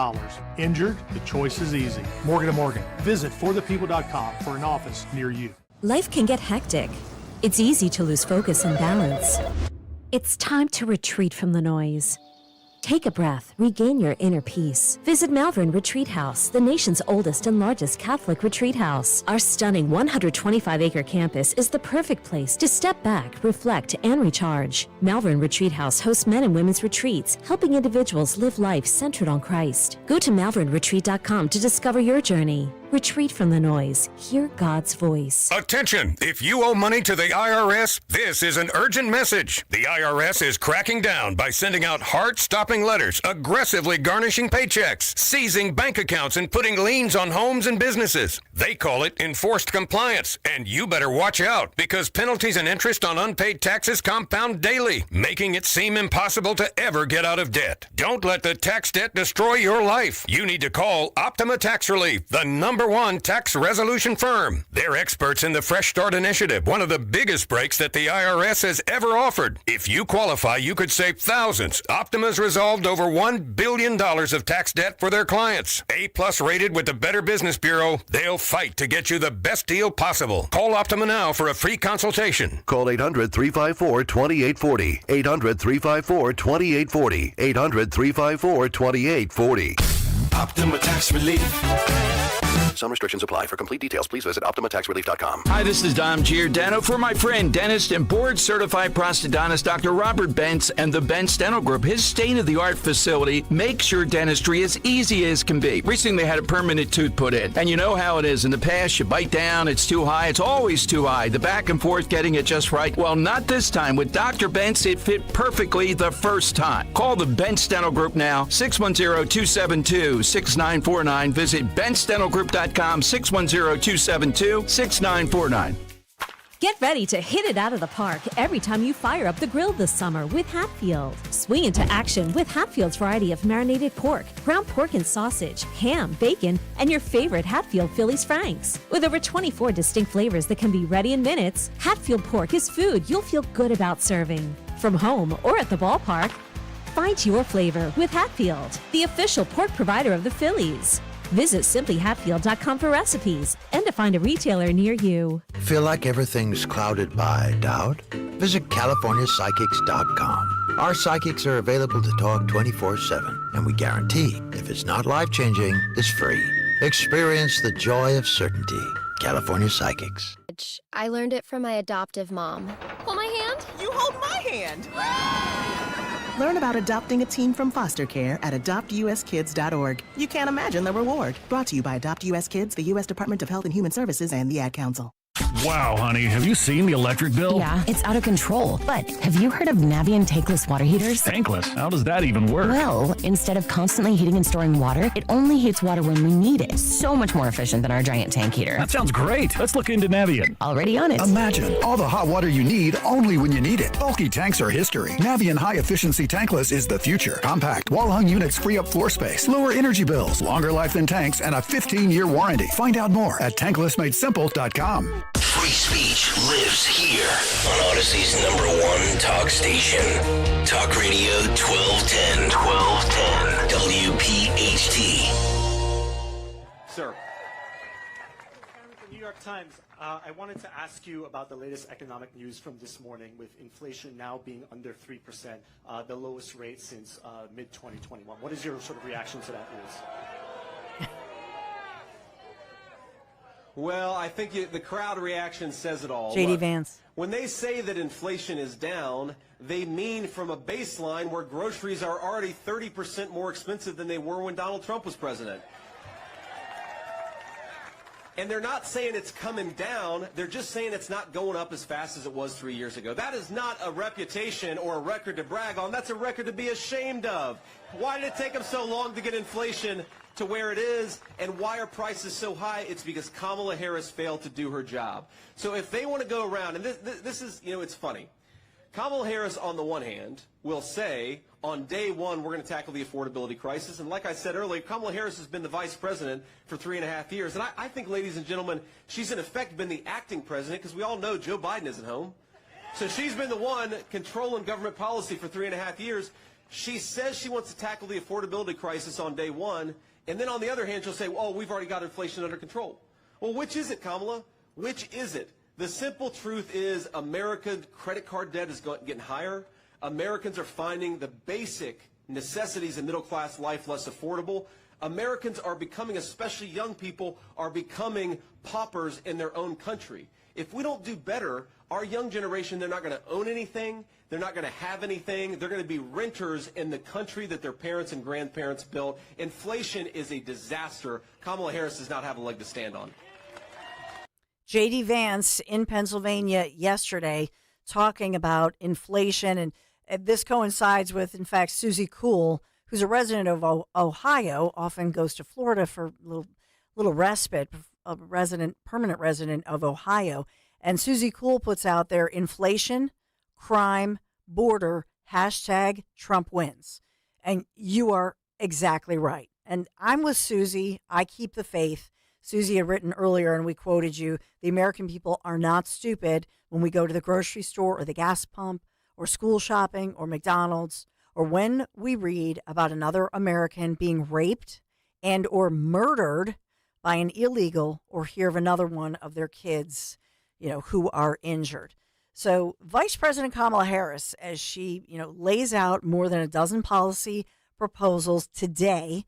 Injured? The choice is easy. Morgan & Morgan. Visit forthepeople.com for an office near you. Life can get hectic. It's easy to lose focus and balance. It's time to retreat from the noise. Take a breath, regain your inner peace. Visit Malvern Retreat House, the nation's oldest and largest Catholic retreat house. Our stunning 125-acre campus is the perfect place to step back, reflect, and recharge. Malvern Retreat House hosts men and women's retreats, helping individuals live life centered on Christ. Go to malvernretreat.com to discover your journey. Retreat from the noise. Hear God's voice. Attention! If you owe money to the IRS, this is an urgent message. The IRS is cracking down by sending out heart-stopping letters, aggressively garnishing paychecks, seizing bank accounts, and putting liens on homes and businesses. They call it enforced compliance, and you better watch out because penalties and interest on unpaid taxes compound daily, making it seem impossible to ever get out of debt. Don't let the tax debt destroy your life. You need to call Optima Tax Relief, the #1 tax resolution firm. They're experts in the Fresh Start Initiative, one of the biggest breaks that the IRS has ever offered. If you qualify, you could save thousands. Optima's resolved over $1 billion of tax debt for their clients. A+ rated with the Better Business Bureau, they'll fight to get you the best deal possible. Call Optima now for a free consultation. Call 800-354-2840. 800-354-2840. 800-354-2840. Optima Tax Relief. Some restrictions apply. For complete details, please visit OptimaTaxRelief.com. Hi, this is Dom Giordano for my friend, dentist and board-certified prosthodontist Dr. Robert Bentz and the Bentz Dental Group. His state-of-the-art facility makes your dentistry as easy as can be. Recently, they had a permanent tooth put in. And you know how it is. In the past, you bite down, it's too high. It's always too high. The back and forth getting it just right. Well, not this time. With Dr. Bentz, it fit perfectly the first time. Call the Bentz Dental Group now, 610-272-6949. Visit BentzDentalGroup.com, 610-272-6949. Get ready to hit it out of the park every time you fire up the grill this summer with Hatfield. Swing into action with Hatfield's variety of marinated pork, ground pork and sausage, ham, bacon, and your favorite Hatfield Phillies Franks. With over 24 distinct flavors that can be ready in minutes, Hatfield pork is food you'll feel good about serving. From home or at the ballpark, find your flavor with Hatfield, the official pork provider of the Phillies. Visit simplyhatfield.com for recipes and to find a retailer near you. Feel like everything's clouded by doubt? Visit CaliforniaPsychics.com. Our psychics are available to talk 24/7, and we guarantee if it's not life-changing, it's free. Experience the joy of certainty. California Psychics. I learned it from my adoptive mom. Hold my hand. You hold my hand. Learn about adopting a teen from foster care at adoptuskids.org. You can't imagine the reward. Brought to you by Adopt US Kids, the U.S. Department of Health and Human Services, and the Ad Council. Wow, honey, have you seen the electric bill? Yeah, it's out of control. But have you heard of Navien tankless water heaters? Tankless? How does that even work? Well, instead of constantly heating and storing water, it only heats water when we need it. So much more efficient than our giant tank heater. That sounds great. Let's look into Navien. Already on it. Imagine all the hot water you need only when you need it. Bulky tanks are history. Navien high-efficiency tankless is the future. Compact, wall-hung units free up floor space, lower energy bills, longer life than tanks, and a 15-year warranty. Find out more at tanklessmadsimple.com. Free speech lives here on Odyssey's #1 talk station. Talk Radio 1210. 1210. WPHT. Sir. The New York Times, I wanted to ask you about the latest economic news from this morning with inflation now being under 3%, the lowest rate since mid-2021. What is your sort of reaction to that news? Well, I think the crowd reaction says it all. J.D. Look, Vance. when they say that inflation is down, they mean from a baseline where groceries are already 30% more expensive than they were when Donald Trump was president. And they're not saying it's coming down. They're just saying it's not going up as fast as it was 3 years ago. That is not a reputation or a record to brag on. That's a record to be ashamed of. Why did it take them so long to get inflation to where it is, and why are prices so high? It's because Kamala Harris failed to do her job. So if they want to go around, and this is, you know, it's funny. Kamala Harris, on the one hand, will say, on day one, we're going to tackle the affordability crisis. And like I said earlier, Kamala Harris has been the vice president for 3.5 years. And I think, ladies and gentlemen, she's in effect been the acting president, because we all know Joe Biden isn't home. So she's been the one controlling government policy for 3.5 years. She says she wants to tackle the affordability crisis on day one. And then on the other hand, she'll say, well, we've already got inflation under control. Well, which is it, Kamala? Which is it? The simple truth is America's credit card debt is getting higher. Americans are finding the basic necessities of middle-class life less affordable. Americans are becoming, especially young people, are becoming paupers in their own country. If we don't do better, our young generation, they're not going to own anything. They're not going to have anything. They're going to be renters in the country that their parents and grandparents built. Inflation is a disaster. Kamala Harris does not have a leg to stand on. J.D. Vance in Pennsylvania yesterday talking about inflation, and this coincides with, in fact, Susie Kuhl, who's a resident of Ohio, often goes to Florida for a little respite, a permanent resident of Ohio. And Susie Kuhl puts out there inflation, crime, border, hashtag Trump wins. And you are exactly right. And I'm with Susie. I keep the faith. Susie had written earlier, and we quoted you, the American people are not stupid when we go to the grocery store or the gas pump or school shopping or McDonald's, or when we read about another American being raped and or murdered by an illegal, or hear of another one of their kids, who are injured. So Vice President Kamala Harris, as she, lays out more than a dozen policy proposals today,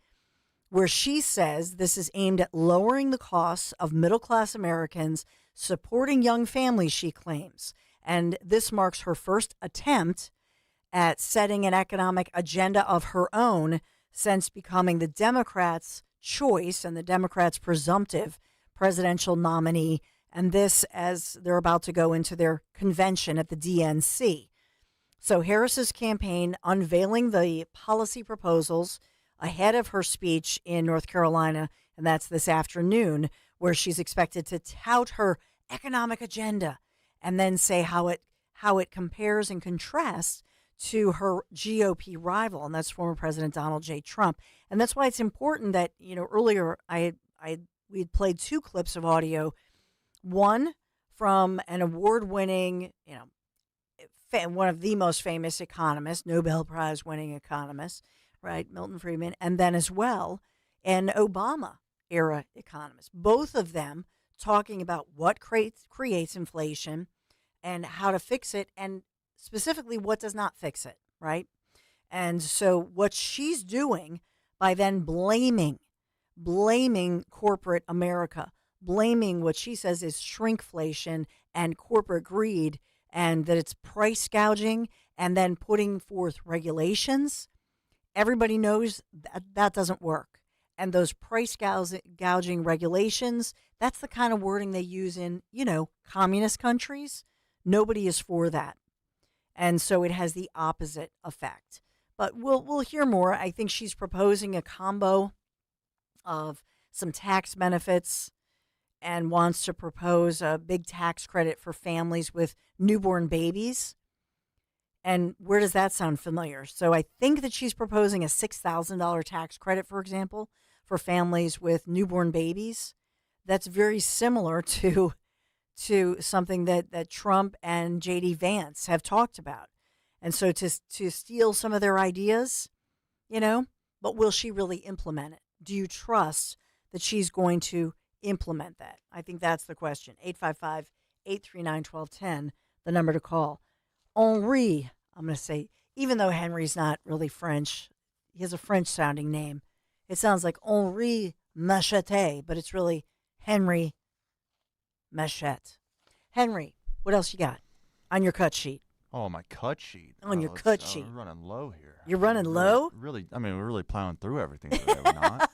where she says this is aimed at lowering the costs of middle-class Americans, supporting young families, she claims. And this marks her first attempt at setting an economic agenda of her own since becoming the Democrats' choice and the Democrats' presumptive presidential nominee. And this as they're about to go into their convention at the DNC. So Harris's campaign unveiling the policy proposals ahead of her speech in North Carolina, and that's this afternoon, where she's expected to tout her economic agenda and then say how it compares and contrasts to her GOP rival, and that's former President Donald J. Trump. And that's why it's important that, earlier we'd played two clips of audio, one from an award-winning, one of the most famous economists, Nobel Prize-winning economists, right, Milton Friedman, and then as well an Obama-era economist. Both of them talking about what creates inflation and how to fix it, and specifically what does not fix it, right? And so what she's doing by then blaming corporate America, blaming what she says is shrinkflation and corporate greed, and that it's price gouging, and then putting forth regulations. Everybody knows that doesn't work. And those price gouging regulations, that's the kind of wording they use in, communist countries. Nobody is for that. And so it has the opposite effect. But we'll hear more. I think she's proposing a combo of some tax benefits and wants to propose a big tax credit for families with newborn babies. And where does that sound familiar? So I think that she's proposing a $6,000 tax credit, for example, for families with newborn babies. That's very similar to something that Trump and J.D. Vance have talked about. And so to steal some of their ideas, but will she really implement it? Do you trust that she's going to implement that? I think that's the question. 855-839-1210, the number to call. Henri, I'm going to say, even though Henry's not really French, he has a French-sounding name. It sounds like Henri Machete, but it's really Henry Machette. Henry, what else you got on your cut sheet? Oh, my cut sheet. On your cut sheet. We're running low here. You're running low? Really, we're really plowing through everything today, we're not?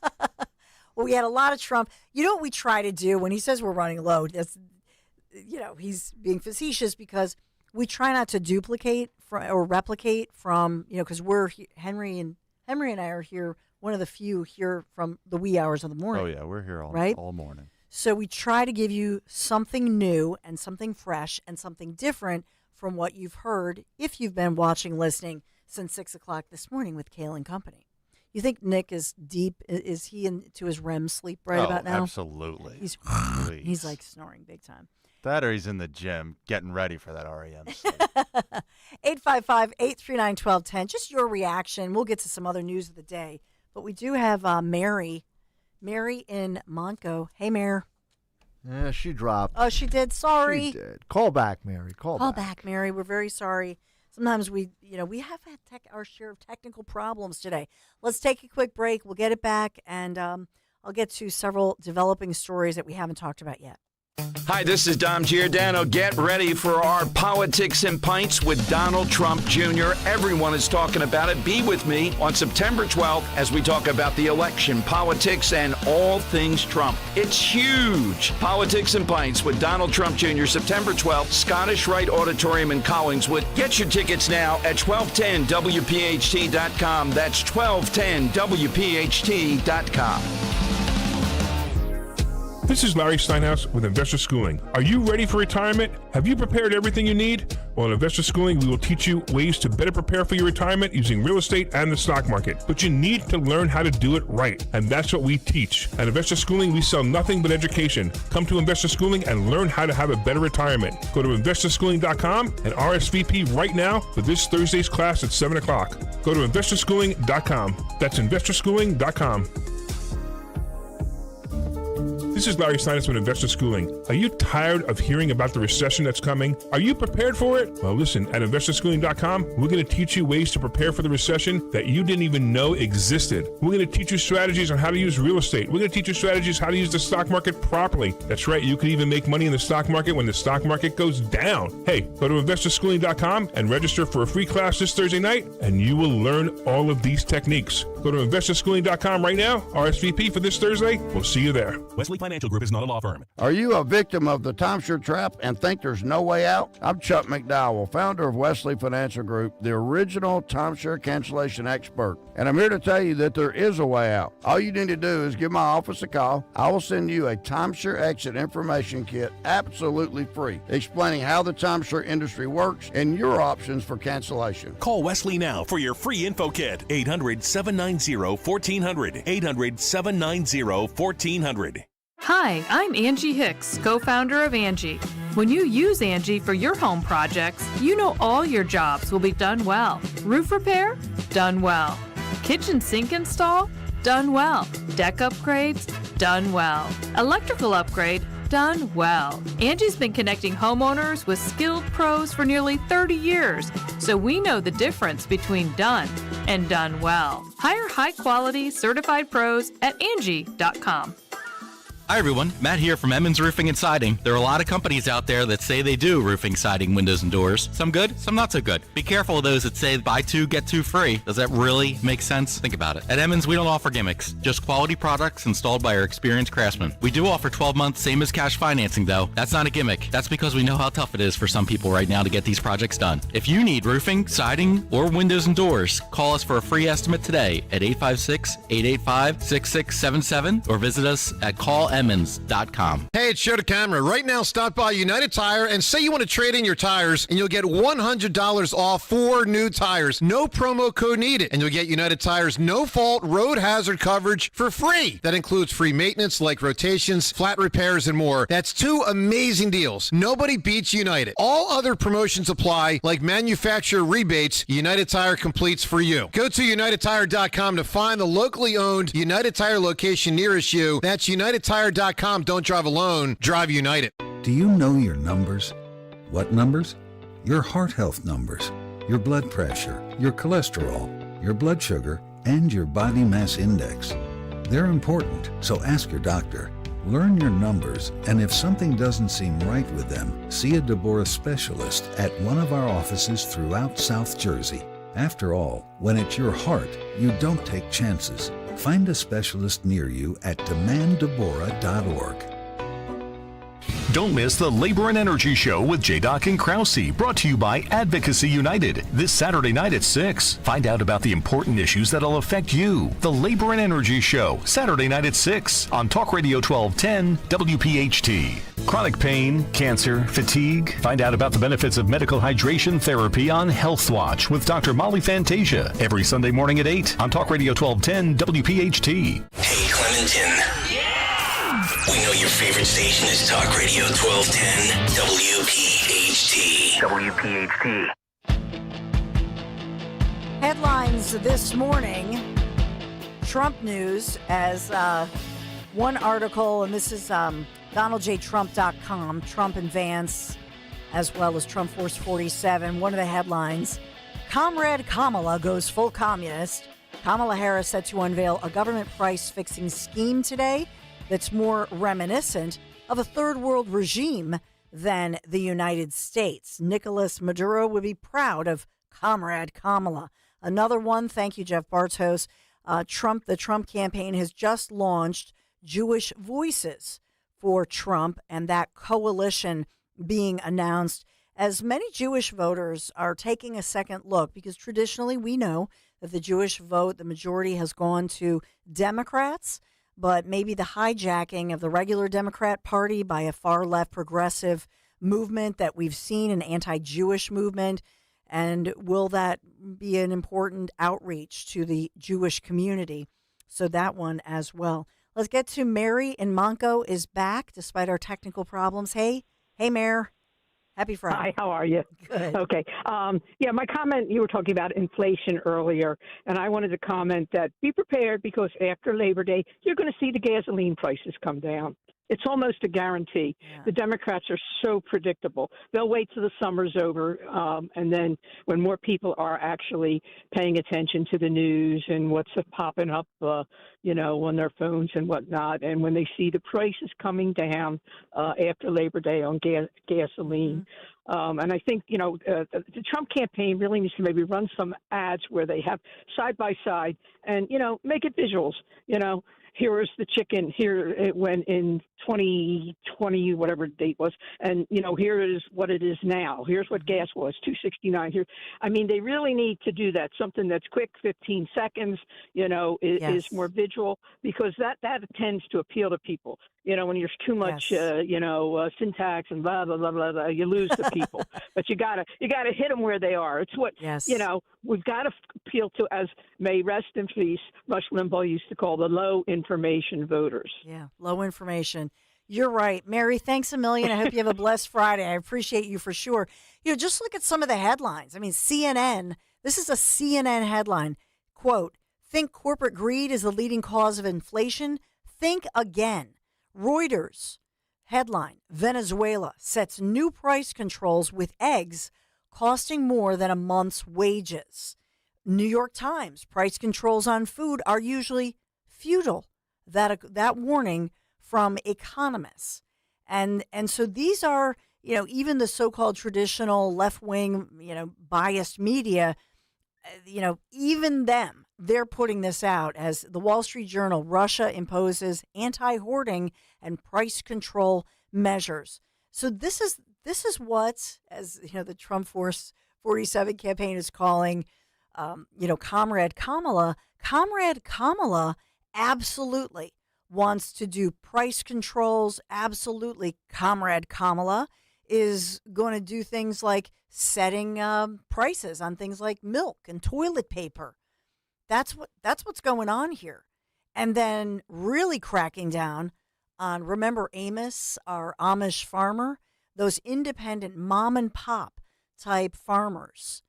Well, we had a lot of Trump. You know what we try to do when he says we're running low? That's, he's being facetious because we try not to duplicate or replicate from, because Henry and I are here, one of the few here from the wee hours of the morning. Oh, yeah, we're here all morning. So we try to give you something new and something fresh and something different from what you've heard if you've been watching, listening since 6 o'clock this morning with Kale and Company. You think Nick is deep? Is he into his REM sleep about now? Absolutely. He's like snoring big time. That or he's in the gym getting ready for that REM sleep. 855-839-1210. Just your reaction. We'll get to some other news of the day. But we do have Mary in Montco. Hey, Mary. Yeah, she dropped. Oh, she did? Sorry. She did. Call back, Mary. Call back, Mary. We're very sorry. Sometimes we have had our share of technical problems today. Let's take a quick break. We'll get it back, and I'll get to several developing stories that we haven't talked about yet. Hi, this is Dom Giordano. Get ready for our Politics and Pints with Donald Trump Jr. Everyone is talking about it. Be with me on September 12th as we talk about the election, politics, and all things Trump. It's huge. Politics and Pints with Donald Trump Jr. September 12th, Scottish Rite Auditorium in Collingswood. Get your tickets now at 1210WPHT.com. That's 1210WPHT.com. This is Larry Steinhaus with Investor Schooling. Are you ready for retirement? Have you prepared everything you need? Well, in Investor Schooling, we will teach you ways to better prepare for your retirement using real estate and the stock market. But you need to learn how to do it right, and that's what we teach. At Investor Schooling, we sell nothing but education. Come to Investor Schooling and learn how to have a better retirement. Go to investorschooling.com and RSVP right now for this Thursday's class at 7 o'clock. Go to investorschooling.com. That's investorschooling.com. This is Larry Steinhaus with Investor Schooling. Are you tired of hearing about the recession that's coming? Are you prepared for it? Well, listen, at investorschooling.com, we're going to teach you ways to prepare for the recession that you didn't even know existed. We're going to teach you strategies on how to use real estate. We're going to teach you strategies how to use the stock market properly. That's right, you can even make money in the stock market when the stock market goes down. Hey, go to investorschooling.com and register for a free class this Thursday night, and you will learn all of these techniques. Go to investorschooling.com right now, RSVP for this Thursday. We'll see you there. Wesley Financial Group is not a law firm. Are you a victim of the timeshare trap and think there's no way out? I'm Chuck McDowell, founder of Wesley Financial Group, the original timeshare cancellation expert. And I'm here to tell you that there is a way out. All you need to do is give my office a call. I will send you a timeshare exit information kit absolutely free, explaining how the timeshare industry works and your options for cancellation. Call Wesley now for your free info kit. 800-790-1400. 800-790-1400. Hi, I'm Angie Hicks, co-founder of Angie. When you use Angie for your home projects, you know all your jobs will be done well. Roof repair? Done well. Kitchen sink install? Done well. Deck upgrades? Done well. Electrical upgrade? Done well. Angie's been connecting homeowners with skilled pros for nearly 30 years, so we know the difference between done and done well. Hire high-quality, certified pros at Angie.com. Hi everyone, Matt here from Emmons Roofing and Siding. There are a lot of companies out there that say they do roofing, siding, windows, and doors. Some good, some not so good. Be careful of those that say buy two, get two free. Does that really make sense? Think about it. At Emmons, we don't offer gimmicks, just quality products installed by our experienced craftsmen. We do offer 12-month same as cash financing though. That's not a gimmick. That's because we know how tough it is for some people right now to get these projects done. If you need roofing, siding, or windows and doors, call us for a free estimate today at 856-885-6677 or visit us at callemmons.com. Hey, it's Joe DeCamera. Right now, stop by United Tire and say you want to trade in your tires, and you'll get $100 off 4 new tires. No promo code needed, and you'll get United Tire's no-fault road hazard coverage for free. That includes free maintenance like rotations, flat repairs, and more. That's 2 amazing deals. Nobody beats United. All other promotions apply, like manufacturer rebates. United Tire completes for you. Go to UnitedTire.com to find the locally owned United Tire location nearest you. That's UnitedTire.com. Don't drive alone. Drive United. Do you know your numbers? What numbers? Your heart health numbers, your blood pressure, your cholesterol, your blood sugar, and your body mass index. They're important, so ask your doctor. Learn your numbers, and if something doesn't seem right with them, see a Deborah specialist at one of our offices throughout South Jersey. After all, when it's your heart, you don't take chances. Find a specialist near you at demanddeborah.org. Don't miss the Labor and Energy Show with J-Doc and Krause, brought to you by Advocacy United, this Saturday night at 6. Find out about the important issues that'll affect you. The Labor and Energy Show, Saturday night at 6 on Talk Radio 1210 WPHT. Chronic pain, cancer, fatigue. Find out about the benefits of medical hydration therapy on Health Watch with Dr. Molly Fantasia every Sunday morning at 8 on Talk Radio 1210 WPHT. Hey, Clementon. We know your favorite station is Talk Radio 1210 WPHT. Headlines this morning, Trump news, as one article, and this is DonaldJTrump.com, Trump and Vance, as well as Trump Force 47. One of the headlines, Comrade Kamala goes full communist. Kamala Harris set to unveil a government price-fixing scheme today that's more reminiscent of a third world regime than the United States. Nicolas Maduro would be proud of Comrade Kamala. Another one, thank you, Jeff Bartos. The Trump campaign has just launched Jewish Voices for Trump, and that coalition being announced as many Jewish voters are taking a second look, because traditionally we know that the Jewish vote, the majority has gone to Democrats, but maybe the hijacking of the regular Democrat Party by a far left progressive movement that we've seen, an anti-Jewish movement, and will that be an important outreach to the Jewish community? So that one as well. Let's get to Mary in Monco is back despite our technical problems. Hey, Mayor. Happy Friday. Hi, how are you? Good. Okay. My comment, you were talking about inflation earlier, and I wanted to comment that be prepared, because after Labor Day, you're going to see the gasoline prices come down. It's almost a guarantee. Yeah. The Democrats are so predictable. They'll wait till the summer's over, and then when more people are actually paying attention to the news and what's popping up, on their phones and whatnot, and when they see the prices coming down after Labor Day on gasoline. Mm-hmm. And I think, the Trump campaign really needs to maybe run some ads where they have side by side and, make it visuals, Here is the chicken. Here it went in 2020, whatever the date was, and here is what it is now. Here's what gas was, $2.69 here. I mean, they really need to do that. Something that's quick, 15 seconds. Is more visual, because that tends to appeal to people. When there's too much, syntax and blah blah blah blah blah, you lose the people. But you gotta hit them where they are. It's what we've got to appeal to, as may rest in peace, Rush Limbaugh used to call the low information voters. Yeah, low information. You're right. Mary, thanks a million. I hope you have a blessed Friday. I appreciate you for sure. Just look at some of the headlines. I mean, CNN, this is a CNN headline. Quote, think corporate greed is the leading cause of inflation? Think again. Reuters, headline, Venezuela sets new price controls with eggs costing more than a month's wages. New York Times, price controls on food are usually futile. That warning from economists. And so these are, even the so-called traditional left-wing, biased media, even them, they're putting this out as the Wall Street Journal. Russia imposes anti-hoarding and price control measures. So this is what, as the Trump Force 47 campaign is calling, Comrade Kamala. Comrade Kamala absolutely wants to do price controls. Absolutely, Comrade Kamala is going to do things like setting prices on things like milk and toilet paper. That's what's going on here. And then really cracking down on, remember Amos, our Amish farmer, those independent mom and pop type farmers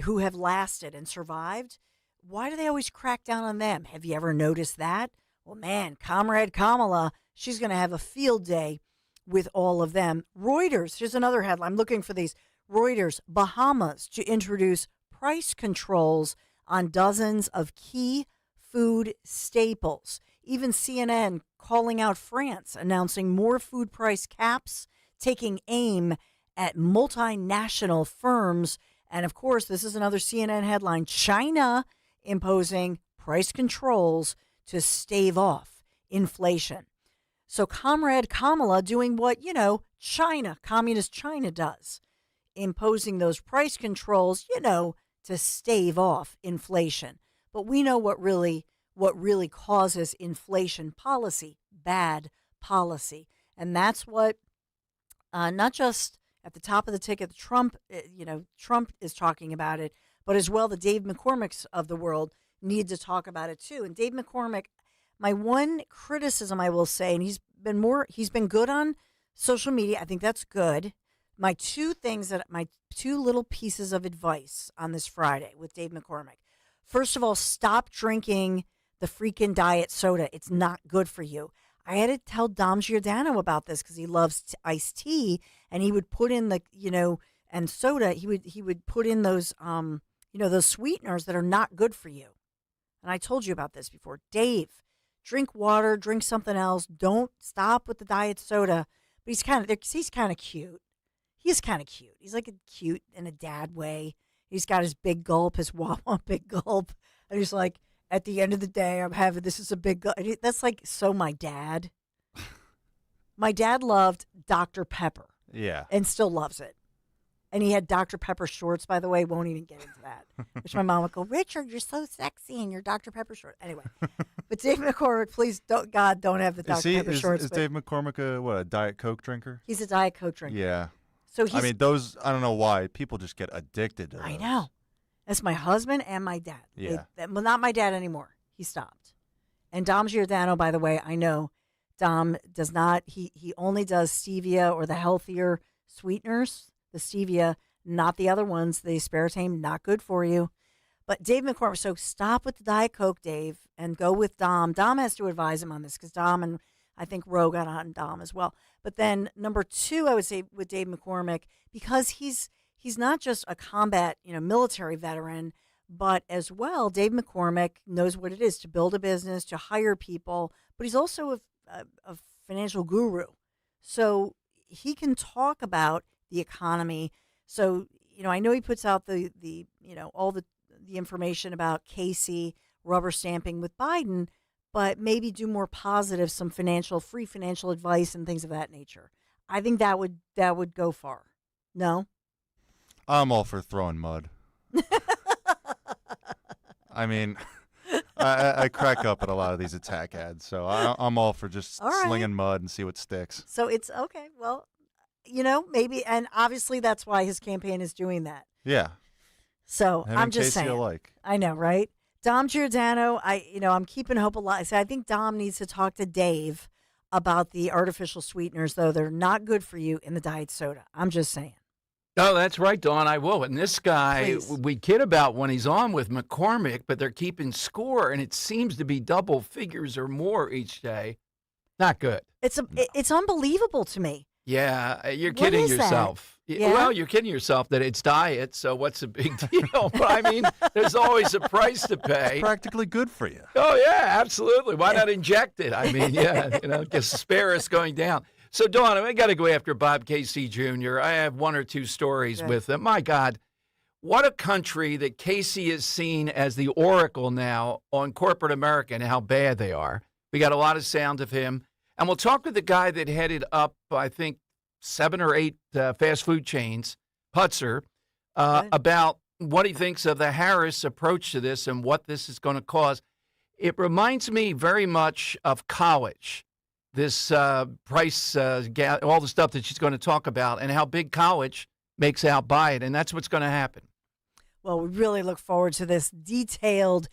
who have lasted and survived. Why do they always crack down on them? Have you ever noticed that? Well, man, Comrade Kamala, she's going to have a field day with all of them. Reuters, here's another headline. I'm looking for these. Reuters, Bahamas to introduce price controls on dozens of key food staples. Even CNN calling out France, announcing more food price caps, taking aim at multinational firms. And of course, this is another CNN headline, China imposing price controls to stave off inflation. So Comrade Kamala doing what, China, communist China does, imposing those price controls, to stave off inflation. But we know what really causes inflation: policy, bad policy. And that's what, not just at the top of the ticket, Trump is talking about it, but as well the Dave McCormicks of the world need to talk about it too. And Dave McCormick, my one criticism I will say, and he's been good on social media. I think that's good. My two little pieces of advice on this Friday with Dave McCormick. First of all, stop drinking the freaking diet soda. It's not good for you. I had to tell Dom Giordano about this because he loves iced tea, and he would put in and soda. He would put in those those sweeteners that are not good for you. And I told you about this before. Dave, drink water, drink something else. Don't stop with the diet soda. But he's kind of cute. He's kind of cute. He's like a cute in a dad way. He's got his big gulp, his Wawa big gulp. And he's like, at the end of the day, I'm having, this is a big gulp. That's like so my dad. My dad loved Dr. Pepper. Yeah. And still loves it. And he had Dr. Pepper shorts, by the way. Won't even get into that. Which my mom would go, Richard, you're so sexy in your Dr. Pepper shorts. Anyway. But Dave McCormick, please, don't have the Dr. Pepper shorts. Is Dave McCormick a Diet Coke drinker? He's a Diet Coke drinker. Yeah. So he's, I mean, those, I don't know why. People just get addicted to those. I know. That's my husband and my dad. Yeah. Well, not my dad anymore. He stopped. And Dom Giordano, by the way, I know Dom does not, he only does stevia or the healthier sweeteners, the stevia, not the other ones, the aspartame, not good for you. But Dave McCormick, so stop with the Diet Coke, Dave, and go with Dom. Dom has to advise him on this because Dom and I think Ro got on Dom as well. But then number 2, I would say with Dave McCormick, because he's not just a combat, military veteran, but as well, Dave McCormick knows what it is to build a business, to hire people, but he's also a financial guru. So he can talk about the economy. So, I know he puts out the all the information about Casey rubber stamping with Biden, but maybe do more positive, some free financial advice and things of that nature. I think that would go far. No? I'm all for throwing mud. I mean, I crack up at a lot of these attack ads, so I'm all for just slinging mud and see what sticks. So it's okay. Well, maybe, and obviously that's why his campaign is doing that. Yeah. So Him I'm just saying. Alike. I know, right? Dom Giordano, I'm keeping hope alive. So I think Dom needs to talk to Dave about the artificial sweeteners, though they're not good for you in the diet soda. I'm just saying. Oh, that's right, Dawn. I will. And this guy, we kid about when he's on with McCormick, but they're keeping score, and it seems to be double figures or more each day. Not good. It's unbelievable to me. Yeah, you're kidding yourself. Yeah? Well, you're kidding yourself that it's diet, so what's the big deal? But I mean, there's always a price to pay. It's practically good for you. Oh, yeah, absolutely. Why not inject it? I mean, yeah, spare us going down. So, Dawn, I got to go after Bob Casey Jr. I have one or two stories with him. My God, what a country that Casey is seen as the oracle now on corporate America and how bad they are. We got a lot of sound of him. And we'll talk with the guy that headed up, I think, 7 or 8 fast food chains, Putzer, about what he thinks of the Harris approach to this and what this is going to cause. It reminds me very much of college, this price, all the stuff that she's going to talk about and how big college makes out by it. And that's what's going to happen. Well, we really look forward to this detailed